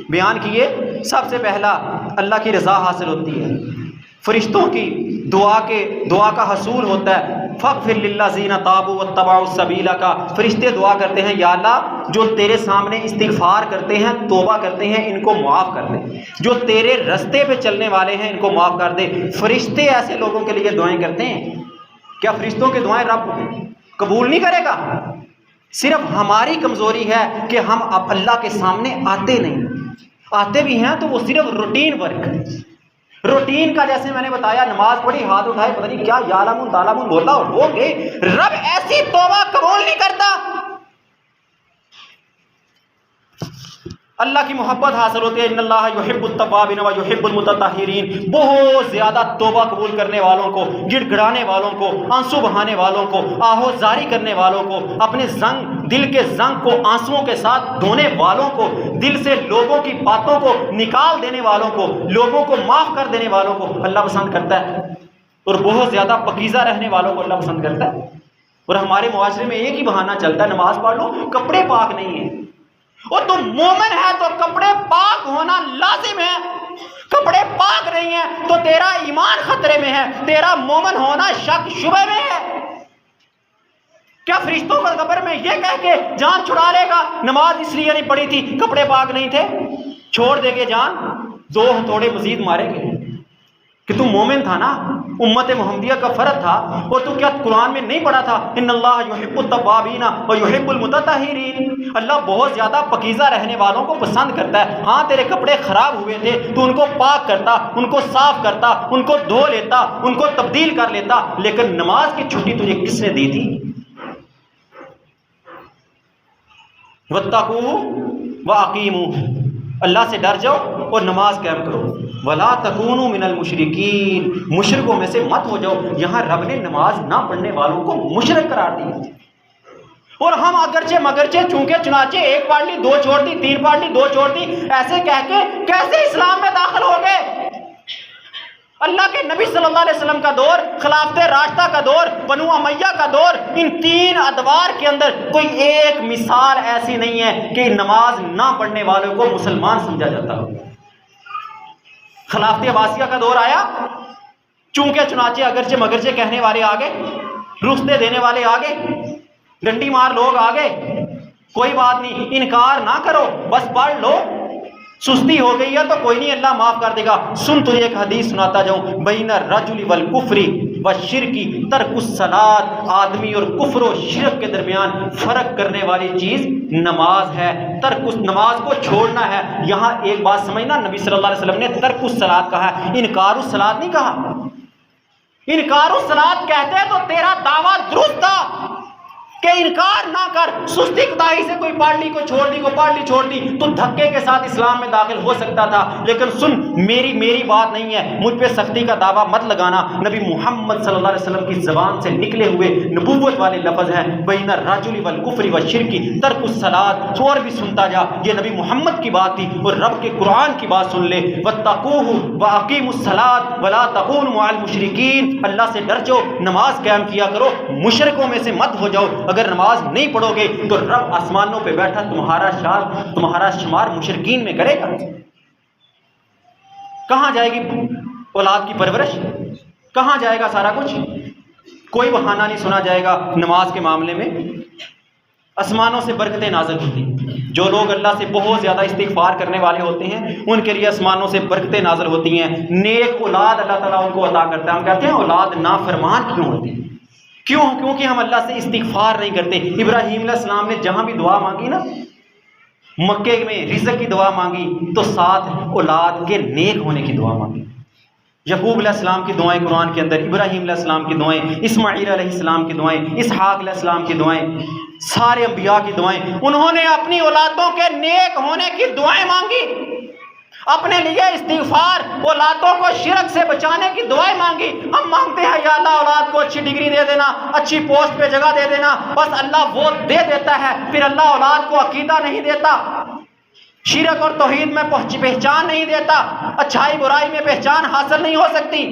بیان کیے۔ سب سے پہلا اللہ کی رضا حاصل ہوتی ہے، فرشتوں کی دعا کا حصول ہوتا ہے۔ فاغفر للذین تابوا واتبعوا السبیل کا فرشتے دعا کرتے ہیں، یا اللہ جو تیرے سامنے استغفار کرتے ہیں، توبہ کرتے ہیں، ان کو معاف کر دے، جو تیرے رستے پہ چلنے والے ہیں ان کو معاف کر دے۔ فرشتے ایسے لوگوں کے لیے دعائیں کرتے ہیں، کیا فرشتوں کی دعائیں رب قبول نہیں کرے گا؟ صرف ہماری کمزوری ہے کہ ہم اب اللہ کے سامنے آتے نہیں، آتے بھی ہیں تو وہ صرف روٹین ورک، روٹین کا، جیسے میں نے بتایا نماز پڑھی، ہاتھ اٹھائے، پتہ نہیں کیا یعلمون تعلمون بولا اور ہو گئے۔ رب ایسی توبہ قبول نہیں کرتا۔ اللہ کی محبت حاصل ہوتی ہے، ان اللہ یحب التوابین و یحب المتطہرین، بہت زیادہ توبہ قبول کرنے والوں کو، گڑ گڑانے والوں کو، آنسو بہانے والوں کو، آہو زاری کرنے والوں کو، اپنے دل کے زنگ کو آنسوؤں کے ساتھ دھونے والوں کو، دل سے لوگوں کی باتوں کو نکال دینے والوں کو، لوگوں کو معاف کر دینے والوں کو اللہ پسند کرتا ہے، اور بہت زیادہ پاکیزہ رہنے والوں کو اللہ پسند کرتا ہے۔ اور ہمارے معاشرے میں ایک ہی بہانہ چلتا ہے، نماز پڑھ لو، کپڑے پاک نہیں ہیں، اور تم مومن ہے تو کپڑے پاک ہونا لازم ہے، کپڑے پاک نہیں ہیں تو تیرا ایمان خطرے میں ہے، تیرا مومن ہونا شک شبہ میں ہے۔ کیا فرشتوں کا قبر میں یہ کہہ کے جان چھڑا لے گا نماز اس لیے نہیں پڑھی تھی، کپڑے پاک نہیں تھے، چھوڑ دے گے جان، 2 ہتھوڑے مزید ماریں گے کہ تم مومن تھا نا، امت محمدیہ کا فرد تھا، اور تو کیا قرآن میں نہیں پڑھا تھا ان اللہ یحب التوابین و یحب المتطہرین؟ اللہ بہت زیادہ پاکیزہ رہنے والوں کو پسند کرتا ہے۔ ہاں تیرے کپڑے خراب ہوئے تھے تو ان کو پاک کرتا، ان کو صاف کرتا، ان کو دھو لیتا، ان کو تبدیل کر لیتا، لیکن نماز کی چھٹی تجھے کس نے دی تھی؟ واتقوا واقیموا، اللہ سے ڈر جاؤ اور نماز قائم کرو۔ ولا تکونوا من المشرکین، مشرکوں میں سے مت ہو جاؤ۔ یہاں رب نے نماز نہ پڑھنے والوں کو مشرک قرار دیا، اور ہم اگرچہ مگرچہ چونکہ چنانچہ 1 پڑھ لی 2 چھوڑ دی، 3 پڑھ لی 2 چھوڑ دی، ایسے کہہ کے کیسے اسلام میں داخل ہو گئے؟ اللہ کے نبی صلی اللہ علیہ وسلم کا دور، خلافت راشدہ کا دور، بنو امیہ کا دور، ان تین ادوار کے اندر کوئی ایک مثال ایسی نہیں ہے کہ نماز نہ پڑھنے والوں کو مسلمان سمجھا جاتا ہو۔ خلافت عباسیہ کا دور آیا، چونکہ چنانچہ اگرچہ مگرچہ کہنے والے آگے، رخصتے دینے والے آگے، ڈنڈی مار لوگ آگے، کوئی بات نہیں، انکار نہ کرو، بس پڑھ لو، سستی ہو گئی ہے تو کوئی نہیں، اللہ معاف کر دے گا۔ سن تجھے ایک حدیث سناتا جاؤں، بین الرجل والکفر والشرک ترک الصلاۃ، آدمی اور کفر و شرک کے درمیان فرق کرنے والی چیز نماز ہے، نماز کو چھوڑنا ہے۔ یہاں ایک بات سمجھنا، نبی صلی اللہ علیہ وسلم نے ترک الصلاۃ کہا ہے، انکار الصلاۃ نہیں کہا۔ انکار الصلاۃ کہتے تو تیرا دعویٰ درست تھا کہ انکار نہ کر، سستی کوتاہی سے کوئی پڑھ لی، کوئی چھوڑ دی، کوئی پڑھ لی چھوڑ دی، تو دھکے کے ساتھ اسلام میں داخل ہو سکتا تھا۔ لیکن سن، میری بات نہیں ہے، مجھ پہ سختی کا دعویٰ مت لگانا۔ نبی محمد صلی اللہ علیہ وسلم کی زبان سے نکلے ہوئے نبوت والے لفظ ہیں، بین الرجل والکفر والشرک ترک الصلاۃ۔ اور بھی سنتا جا، یہ نبی محمد کی بات تھی، اور رب کے قرآن کی بات سن لے، واتقوہ واقیموا الصلاۃ ولا تکونوا مع المشرکین۔ اللہ سے ڈر جاؤ، نماز قائم کیا کرو، مشرکوں میں سے مت ہو جاؤ۔ اگر نماز نہیں پڑھو گے تو رب آسمانوں پہ بیٹھا تمہارا شمار مشرکین میں کرے گا۔ کہاں جائے گی اولاد کی پرورش؟ کہاں جائے گا سارا کچھ؟ کوئی بہانہ نہیں سنا جائے گا نماز کے معاملے میں۔ آسمانوں سے برکتیں نازل ہوتی ہیں، جو لوگ اللہ سے بہت زیادہ استغفار کرنے والے ہوتے ہیں ان کے لیے آسمانوں سے برکتیں نازل ہوتی ہیں، نیک اولاد اللہ تعالیٰ ان کو عطا کرتا ہے۔ ہم کہتے ہیں اولاد نافرمان کیوں ہوتی ہے؟ کیونکہ ہم اللہ سے استغفار نہیں کرتے۔ ابراہیم علیہ السلام نے جہاں بھی دعا مانگی نا، مکے میں رزق کی دعا مانگی تو ساتھ اولاد کے نیک ہونے کی دعا مانگی۔ یعقوب علیہ السلام کی دعائیں قرآن کے اندر، ابراہیم علیہ السلام کی دعائیں، اسماعیل علیہ السلام کی دعائیں، اسحاق علیہ السلام کی دعائیں، سارے انبیاء کی دعائیں، انہوں نے اپنی اولادوں کے نیک ہونے کی دعائیں مانگی، اپنے لیے استغفار، اولادوں کو شرک سے بچانے کی دعائیں مانگی۔ ہم مانگتے ہیں یا اللہ اولاد کو اچھی ڈگری دے دینا، اچھی پوسٹ پہ جگہ دے دینا، بس اللہ وہ دے دیتا ہے، پھر اللہ اولاد کو عقیدہ نہیں دیتا، شرک اور توحید میں پہچان نہیں دیتا، اچھائی برائی میں پہچان حاصل نہیں ہو سکتی۔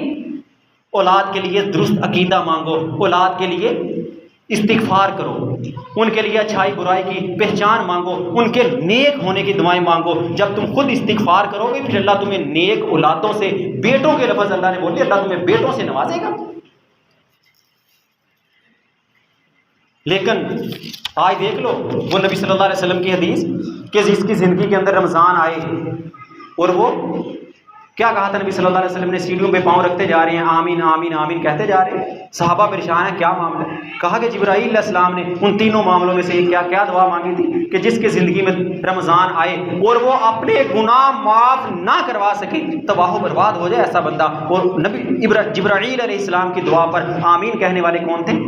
اولاد کے لیے درست عقیدہ مانگو، اولاد کے لیے استغفار کرو، ان کے لیے اچھائی برائی کی پہچان مانگو، ان کے نیک ہونے کی دعائیں مانگو۔ جب تم خود استغفار کرو گے پھر اللہ تمہیں نیک اولادوں سے، بیٹوں کے لفظ اللہ نے بولے، اللہ تمہیں بیٹوں سے نوازے گا۔ لیکن آج دیکھ لو وہ نبی صلی اللہ علیہ وسلم کی حدیث کہ جس کی زندگی کے اندر رمضان آئے اور وہ کیا کہا تھا نبی صلی اللہ علیہ وسلم نے؟ سیڑھیوں پہ پاؤں رکھتے جا رہے ہیں، آمین آمین آمین کہتے جا رہے ہیں، صحابہ پریشان ہیں، کیا معاملہ ہے؟ کہا کہ جبرائیل علیہ السلام نے ان تینوں معاملوں میں سے کیا دعا مانگی تھی کہ جس کی زندگی میں رمضان آئے اور وہ اپنے گناہ معاف نہ کروا سکے، تباہ و برباد ہو جائے ایسا بندہ۔ اور نبی جبرائیل علیہ السلام کی دعا پر آمین کہنے والے کون تھے؟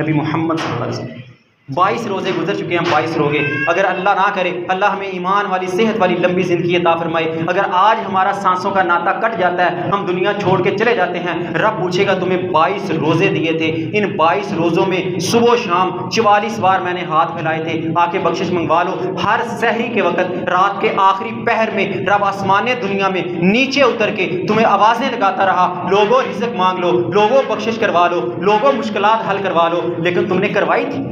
نبی محمد صلی اللہ علیہ وسلم۔ 22 روزے گزر چکے ہیں، ہم 22 روزے، اگر اللہ نہ کرے، اللہ ہمیں ایمان والی صحت والی لمبی زندگی عطا فرمائے، اگر آج ہمارا سانسوں کا ناطا کٹ جاتا ہے، ہم دنیا چھوڑ کے چلے جاتے ہیں، رب پوچھے گا تمہیں 22 روزے دیے تھے، ان 22 روزوں میں صبح و شام 44 بار میں نے ہاتھ پھیلائے تھے، آ کے بخشش منگوا لو۔ ہر سحری کے وقت، رات کے آخری پہر میں رب آسمان دنیا میں نیچے اتر کے تمہیں آوازیں لگاتا رہا، لوگوں رزق مانگ لو، لوگوں بخشش کروا لو، لوگوں مشکلات حل کروا لو، لیکن تم نے کروائی تھی؟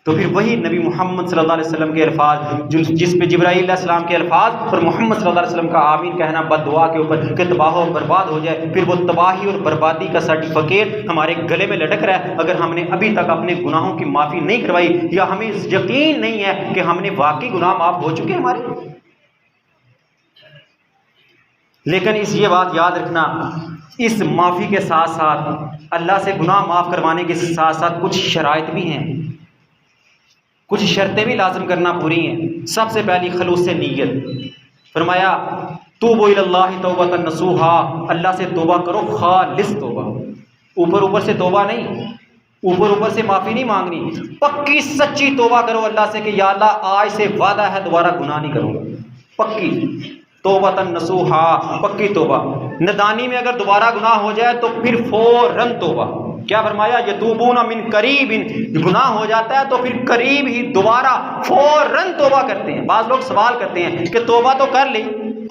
تو پھر وہی نبی محمد صلی اللہ علیہ وسلم کے الفاظ، جس پہ جبرائیل علیہ السلام کے الفاظ اور محمد صلی اللہ علیہ وسلم کا آمین کہنا بد دعا کے اوپر کہ تباہ و برباد ہو جائے، پھر وہ تباہی اور بربادی کا سرٹیفکیٹ ہمارے گلے میں لٹک رہا ہے اگر ہم نے ابھی تک اپنے گناہوں کی معافی نہیں کروائی، یا ہمیں یقین نہیں ہے کہ ہم نے واقعی گناہ معاف ہو چکے ہمارے۔ لیکن یہ بات یاد رکھنا، اس معافی کے ساتھ ساتھ اللہ سے گناہ معاف کروانے کے ساتھ ساتھ کچھ شرائط بھی ہیں، کچھ شرطیں بھی لازم کرنا پوری ہیں۔ سب سے پہلی خلوص نیت، فرمایا توبوا الی اللہ توبۃ نصوحا، اللہ سے توبہ کرو خالص توبہ، اوپر سے توبہ نہیں، اوپر سے معافی نہیں مانگنی، پکی سچی توبہ کرو اللہ سے کہ یا اللہ آج سے وعدہ ہے دوبارہ گناہ نہیں کروں گا، پکی توبۃ نصوحا، پکی توبہ۔ ندانی میں اگر دوبارہ گناہ ہو جائے تو پھر فوراً توبہ۔ کیا فرمایا؟ یتوبون من قریب، گناہ ہو جاتا ہے تو پھر قریب ہی دوبارہ فوراً توبہ کرتے ہیں۔ بعض لوگ سوال کرتے ہیں کہ توبہ تو کر لی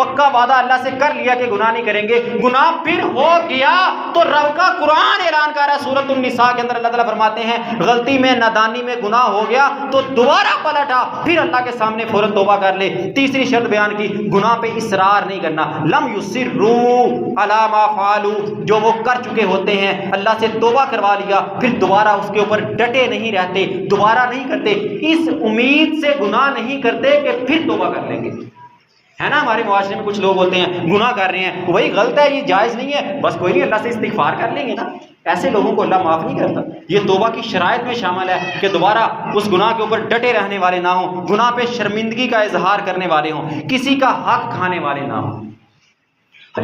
پکا وعدہ اللہ سے کر لیا کہ گناہ نہیں کریں گے، گناہ پھر ہو گیا تو رب کا قرآن اعلان کر رہا ہے سورۃ النساء کے اندر، اللہ تعالیٰ فرماتے ہیں غلطی میں نادانی میں گناہ ہو گیا تو دوبارہ پلٹا پھر اللہ کے سامنے فوراً توبہ کر لے۔ تیسری شرط بیان کی، گناہ پہ اصرار نہیں کرنا، لم یصروا علی ما فعلوا، جو وہ کر چکے ہوتے ہیں اللہ سے توبہ کروا لیا پھر دوبارہ اس کے اوپر ڈٹے نہیں رہتے، دوبارہ نہیں کرتے، اس امید سے گناہ نہیں کرتے کہ پھر توبہ کر لیں گے۔ ہے نا ہمارے معاشرے میں کچھ لوگ ہوتے ہیں گناہ کر رہے ہیں، وہی غلط ہے، یہ جائز نہیں ہے، بس کوئی نہیں اللہ سے استغفار کر لیں گے نا، ایسے لوگوں کو اللہ معاف نہیں کرتا۔ یہ توبہ کی شرائط میں شامل ہے کہ دوبارہ اس گناہ کے اوپر ڈٹے رہنے والے نہ ہوں، گناہ پہ شرمندگی کا اظہار کرنے والے ہوں، کسی کا حق کھانے والے نہ ہوں۔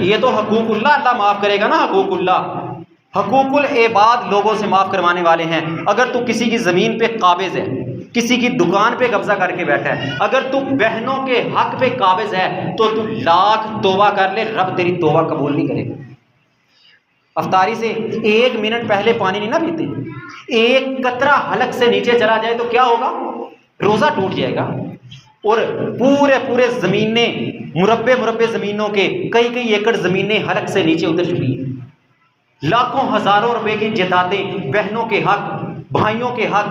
یہ تو حقوق اللہ معاف کرے گا نا، حقوق اللہ، حقوق العباد لوگوں سے معاف کروانے والے ہیں۔ اگر تو کسی کی زمین پہ قابض ہے، کسی کی دکان پہ قبضہ کر کے بیٹھا ہے، اگر تو بہنوں کے حق پہ قابض ہے تو تو لاکھ توبہ کر لے، رب تیری توبہ قبول نہیں کرے گا۔ افطاری سے 1 منٹ پہلے پانی نہیں نہ پیتے، ایک قطرہ حلق سے نیچے چلا جائے تو کیا ہوگا؟ روزہ ٹوٹ جائے گا۔ اور پورے زمینیں، مربع زمینوں کے کئی ایکڑ زمینیں حلق سے نیچے اتر چکی ہیں، لاکھوں ہزاروں روپے کی جائیدادیں بہنوں کے حق، بھائیوں کے حق،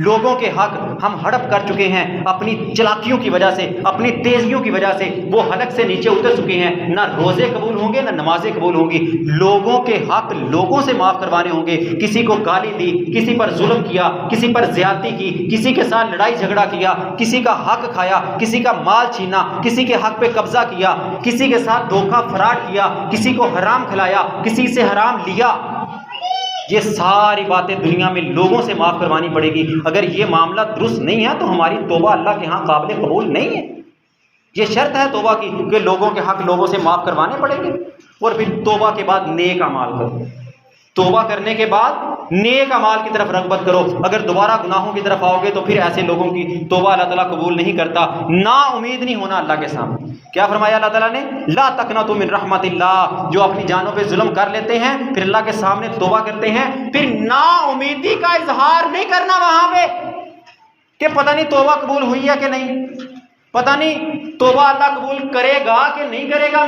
لوگوں کے حق ہم ہڑپ کر چکے ہیں اپنی چلاکیوں کی وجہ سے، اپنی تیزیوں کی وجہ سے وہ حلق سے نیچے اتر چکے ہیں، نہ روزے قبول ہوں گے نہ نمازیں قبول ہوں گی۔ لوگوں کے حق لوگوں سے معاف کروانے ہوں گے، کسی کو گالی دی، کسی پر ظلم کیا، کسی پر زیادتی کی، کسی کے ساتھ لڑائی جھگڑا کیا، کسی کا حق کھایا، کسی کا مال چھینا، کسی کے حق پہ قبضہ کیا، کسی کے ساتھ دھوکہ فراڈ کیا، کسی کو حرام کھلایا، کسی سے حرام لیا، یہ ساری باتیں دنیا میں لوگوں سے معاف کروانی پڑے گی۔ اگر یہ معاملہ درست نہیں ہے تو ہماری توبہ اللہ کے ہاں قابل قبول نہیں ہے۔ یہ شرط ہے توبہ کی کہ لوگوں کے حق لوگوں سے معاف کروانے پڑیں گے۔ اور پھر توبہ کے بعد نیک اعمال کرو، توبہ کرنے کے بعد نیک اعمال کی طرف رغبت کرو۔ اگر دوبارہ گناہوں کی طرف آؤ گے تو پھر ایسے لوگوں کی توبہ اللہ تعالیٰ قبول نہیں کرتا۔ نا امید نہیں ہونا اللہ کے سامنے۔ کیا فرمایا اللہ تعالیٰ نے؟ لا تقنطوا من رحمت اللہ، جو اپنی جانوں پہ ظلم کر لیتے ہیں پھر اللہ کے سامنے توبہ کرتے ہیں، پھر نا امیدی کا اظہار نہیں کرنا وہاں پہ کہ پتہ نہیں توبہ قبول ہوئی ہے کہ نہیں، پتہ نہیں توبہ اللہ قبول کرے گا کہ نہیں کرے گا،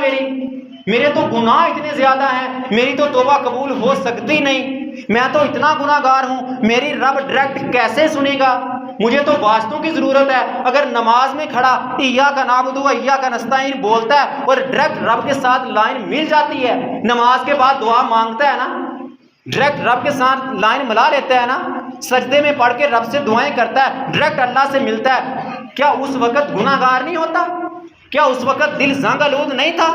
میرے تو گناہ اتنے زیادہ ہیں، میری تو توبہ قبول ہو سکتی نہیں، میں تو اتنا گناہ گار ہوں، میری رب ڈائریکٹ کیسے سنے گا، مجھے تو واسطوں کی ضرورت ہے۔ اگر نماز میں کھڑا ایاک نعبد و ایاک نستعین بولتا ہے اور ڈائریکٹ رب کے ساتھ لائن مل جاتی ہے، نماز کے بعد دعا مانگتا ہے نا، ڈائریکٹ رب کے ساتھ لائن ملا لیتا ہے نا، سجدے میں پڑھ کے رب سے دعائیں کرتا ہے، ڈائریکٹ اللہ سے ملتا ہے، کیا اس وقت گناہ گار نہیں ہوتا؟ کیا اس وقت دل زنگ آلود نہیں تھا؟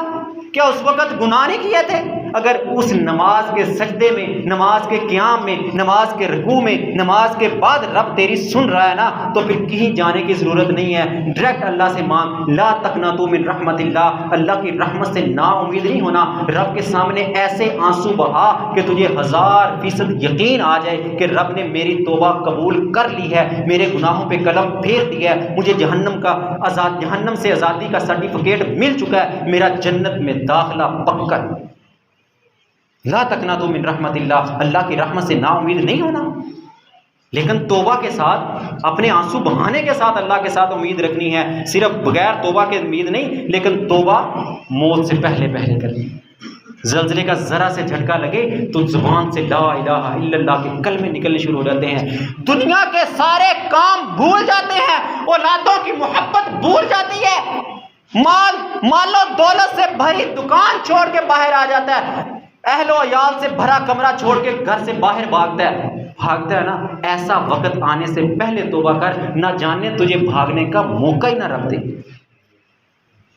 کیا اس وقت گناہ نہیں کیے تھے؟ اگر اس نماز کے سجدے میں، نماز کے قیام میں، نماز کے رکوع میں، نماز کے بعد رب تیری سن رہا ہے نا، تو پھر کہیں جانے کی ضرورت نہیں ہے، ڈائریکٹ اللہ سے مانگ۔ لا تقنطوا من رحمت اللہ، اللہ کی رحمت سے نا امید نہیں ہونا، رب کے سامنے ایسے آنسو بہا کہ تجھے 1000% یقین آ جائے کہ رب نے میری توبہ قبول کر لی ہے، میرے گناہوں پہ قلم پھیر دیا ہے، مجھے جہنم سے آزادی کا سرٹیفکیٹ مل چکا ہے، میرا جنت میں داخلہ پکا۔ لا تقنطوا من رحمت اللہ، اللہ کی رحمت سے نا امید نہیں ہونا، لیکن توبہ کے ساتھ، اپنے آنسو بہانے کے ساتھ اللہ کے ساتھ امید رکھنی ہے، صرف بغیر توبہ کے امید نہیں، لیکن توبہ موت سے پہلے کرنی۔ زلزلے کا ذرا سے جھٹکا لگے تو زبان سے لا الہ الا اللہ کے کلمے نکلنے شروع ہو جاتے ہیں، دنیا کے سارے کام بھول جاتے ہیں، اولادوں کی محبت بھول جاتی ہے، مال و دولت سے بھری دکان چھوڑ کے باہر آ جاتا ہے، اہل و عیال سے بھرا کمرہ چھوڑ کے گھر سے باہر بھاگتا ہے نا۔ ایسا وقت آنے سے پہلے توبہ کر، نہ جانے تجھے بھاگنے کا موقع ہی نہ رب دے۔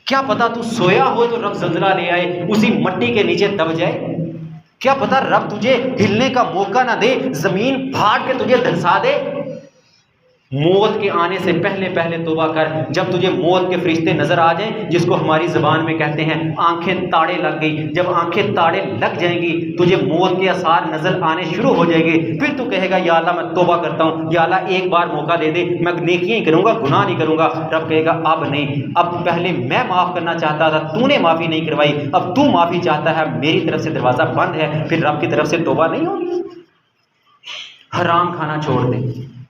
کیا پتا تو سویا ہو تو رب زلزلہ لے آئے، اسی مٹی کے نیچے دب جائے، کیا پتا رب تجھے ہلنے کا موقع نہ دے، زمین پھاڑ کے تجھے دھنسا دے۔ موت کے آنے سے پہلے توبہ کر، جب تجھے موت کے فرشتے نظر آ جائیں، جس کو ہماری زبان میں کہتے ہیں آنکھیں تاڑے لگ گئی، جب آنکھیں تاڑے لگ جائیں گی تجھے موت کے آثار نظر آنے شروع ہو جائیں گے، پھر تو کہے گا یا اللہ میں توبہ کرتا ہوں، یا اللہ ایک بار موقع دے دے، میں نیکیاں ہی کروں گا، گناہ نہیں کروں گا۔ رب کہے گا اب نہیں، اب پہلے میں معاف کرنا چاہتا تھا، تو نے معافی نہیں کروائی، اب تو معافی چاہتا ہے، میری طرف سے دروازہ بند ہے، پھر رب کی طرف سے توبہ نہیں ہوگی۔ حرام کھانا چھوڑ دے،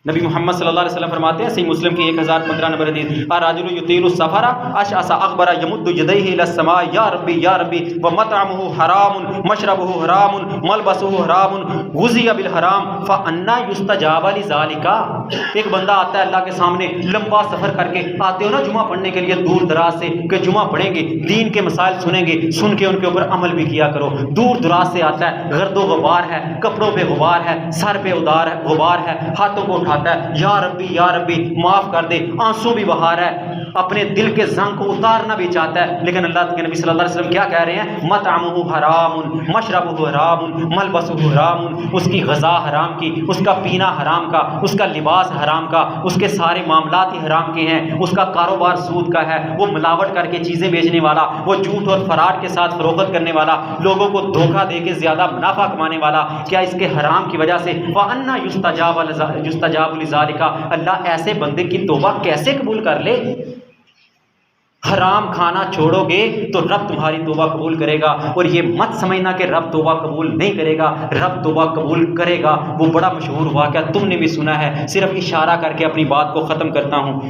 نبی محمد صلی اللہ علیہ وسلم فرماتے ہیں، صحیح مسلم کی 1015 نمبر حدیث، الرجل یطیل السفر اشعث اغبر یمد یدیہ الی السماء یا ربی یا ربی ومطعمہ حرام مشربہ حرام ملبسہ حرام غذی بالحرام فانا یستجاب لذالک۔ ایک بندہ آتا ہے اللہ کے سامنے، لمبا سفر کر کے آتے ہو نا جمعہ پڑھنے کے لیے دور دراز سے، کہ جمعہ پڑھیں گے، دین کے مسائل سنیں گے، سن کے ان کے اوپر عمل بھی کیا کرو۔ دور دراز سے آتا ہے، گرد و غبار ہے، کپڑوں پہ غبار ہے، سر پہ غبار ہے، ہاتھوں کو اٹھاتا ہے، یا ربی معاف کر دے، آنسو بھی بہا رہا ہے، اپنے دل کے زنگ کو اتارنا بھی چاہتا ہے، لیکن اللہ کے نبی صلی اللہ علیہ وسلم کیا کہہ رہے ہیں؟ مطعمہ حرام مشربہ حرام ملبسہ حرام، اس کی غذا حرام کی، اس کا پینا حرام کا، اس کا لباس حرام کا، اس کے سارے معاملات ہی حرام کے ہیں، اس کا کاروبار سود کا ہے، وہ ملاوٹ کر کے چیزیں بیچنے والا، وہ جھوٹ اور فراڈ کے ساتھ فروخت کرنے والا، لوگوں کو دھوکہ دے کے زیادہ منافع کمانے والا، کیا اس کے حرام کی وجہ سے وَأَنَّا يُسْتَجَابُ لِذَالِكَ، اللہ ایسے بندے کی توبہ کیسے قبول کر لے؟ حرام کھانا چھوڑو گے تو رب تمہاری توبہ قبول کرے گا، اور یہ مت سمجھنا کہ رب توبہ قبول نہیں کرے گا، رب توبہ قبول کرے گا۔ وہ بڑا مشہور واقعہ تم نے بھی سنا ہے، صرف اشارہ کر کے اپنی بات کو ختم کرتا ہوں۔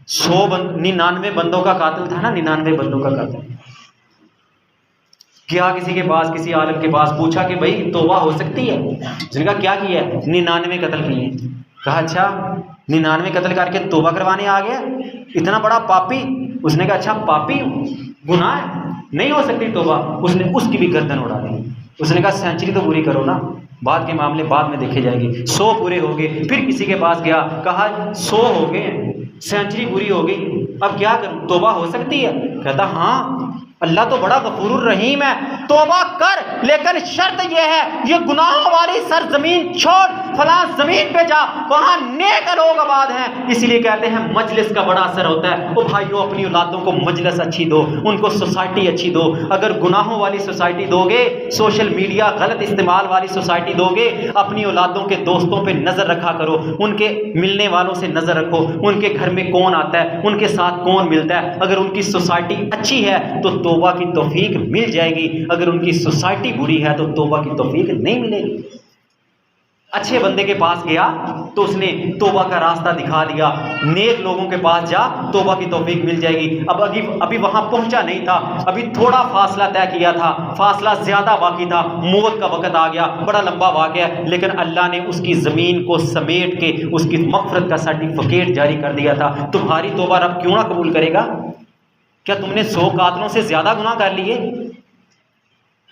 99 بندوں کا قاتل تھا نا، 99 بندوں کا قاتل کیا کسی کے پاس، کسی عالم کے پاس پوچھا کہ بھائی توبہ ہو سکتی ہے؟ اس نے کہا کیا کیا ہے؟ 99 قتل کیے۔ کہا اچھا 99 قتل کر کے توبہ کروانے آ گیا، اتنا بڑا پاپی؟ اس نے کہا اچھا پاپی ہوں، گناہ ہے، نہیں ہو سکتی توبہ؟ اس نے اس کی بھی گردن اڑا دی۔ اس نے کہا سینچری تو پوری کرو نا، بعد کے معاملے بعد میں دیکھے جائے گی۔ 100 پورے ہو گئے، پھر کسی کے پاس گیا، کہا 100 ہو گئے، سینچری پوری ہو گئی، اب کیا کروں، توبہ ہو سکتی ہے؟ کہتا ہاں اللہ تو بڑا غفور الرحیم ہے، توبہ کر، لیکن شرط یہ ہے یہ گناہوں والی سرزمین چھوڑ، فلاں زمین پہ جا، وہاں نیک لوگ آباد ہیں۔ اسی لیے کہتے ہیں مجلس کا بڑا اثر ہوتا ہے۔ او بھائیو، اپنی اولادوں کو مجلس اچھی دو، ان کو سوسائٹی اچھی دو۔ اگر گناہوں والی سوسائٹی دو گے، سوشل میڈیا غلط استعمال والی سوسائٹی دو گے، اپنی اولادوں کے دوستوں پہ نظر رکھا کرو، ان کے ملنے والوں سے نظر رکھو، ان کے گھر میں کون آتا ہے، ان کے ساتھ کون ملتا ہے۔ اگر ان کی سوسائٹی اچھی ہے تو توبہ کی توفیق مل جائے گی، اگر ان کی سوسائٹی بری ہے تو توبہ کی توفیق نہیں ملے گی۔ اچھے بندے کے پاس گیا تو اس نے توبہ کا راستہ دکھا دیا، نیک لوگوں کے پاس جا، توبہ کی توفیق مل جائے گی۔ ابھی وہاں پہنچا نہیں تھا، ابھی تھوڑا فاصلہ طے کیا تھا، فاصلہ زیادہ باقی تھا، موت کا وقت آ گیا، بڑا لمبا واقعہ ہے، لیکن اللہ نے اس کی زمین کو سمیٹ کے اس کی مغفرت کا سرٹیفکیٹ جاری کر دیا تھا۔ تمہاری توبہ رب کیوں نہ قبول کرے گا؟ کیا تم نے 100 قاتلوں سے زیادہ گناہ کر لیے؟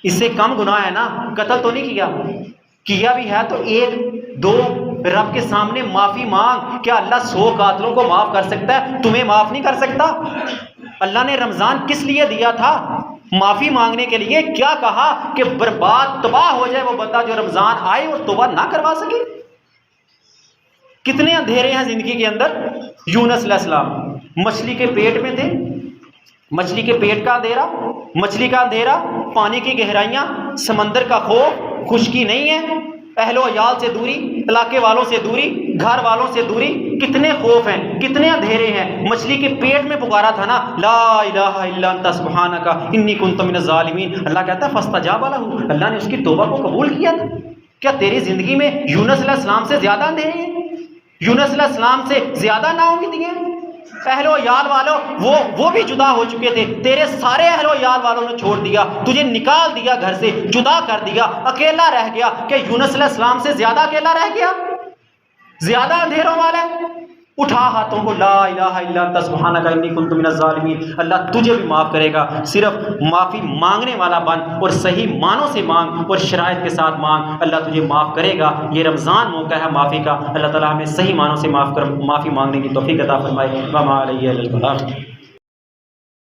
اس سے کم گناہ ہے نا، قتل تو نہیں کیا بھی ہے تو 1-2 رب کے سامنے معافی مانگ۔ کیا اللہ 100 قاتلوں کو معاف کر سکتا ہے؟ تمہیں معاف نہیں کر سکتا؟ اللہ نے رمضان کس لیے دیا تھا؟ معافی مانگنے کے لیے۔ کیا کہا کہ برباد تباہ ہو جائے وہ بندہ جو رمضان آئے اور توبہ نہ کروا سکے؟ کتنے اندھیرے ہیں زندگی کے اندر۔ یونس علیہ السلام مچھلی کے پیٹ میں تھے، مچھلی کے پیٹ کا اندھیرا، مچھلی کا اندھیرا، پانی کی گہرائیاں، سمندر کا خوف، خشکی نہیں ہے، اہل و عیال سے دوری، علاقے والوں سے دوری، گھر والوں سے دوری، کتنے خوف ہیں، کتنے اندھیرے ہیں۔ مچھلی کے پیٹ میں پکارا تھا نا، لا الہ الا انت سبحانک انی کنت من الظالمین، اللہ کہتا ہے فاستجاب لہ، اللہ نے اس کی توبہ کو قبول کیا تھا۔ کیا تیری زندگی میں یونس علیہ السلام سے زیادہ اندھیرے ہیں؟ یونس علیہ السلام سے زیادہ نا امیدی ہیں؟ اہل و عیال والوں وہ بھی جدا ہو چکے تھے، تیرے سارے اہل و عیال والوں نے چھوڑ دیا، تجھے نکال دیا گھر سے، جدا کر دیا، اکیلا رہ گیا۔ کہ یونس علیہ السلام سے زیادہ اکیلا رہ گیا؟ زیادہ اندھیروں والا ہے؟ اٹھا ہاتھوں کو، لا الہ الا انت سبحانک انی کنت من الظالمین، اللہ تجھے بھی معاف کرے گا۔ صرف معافی مانگنے والا بن اور صحیح معنوں سے مانگ اور شرائط کے ساتھ مانگ، اللہ تجھے معاف کرے گا۔ یہ رمضان موقع ہے معافی کا، اللہ تعالیٰ ہمیں صحیح معنوں سے معافی مانگنے کی توفیق عطا فرمائے۔ وما علیہ الا البلاغ۔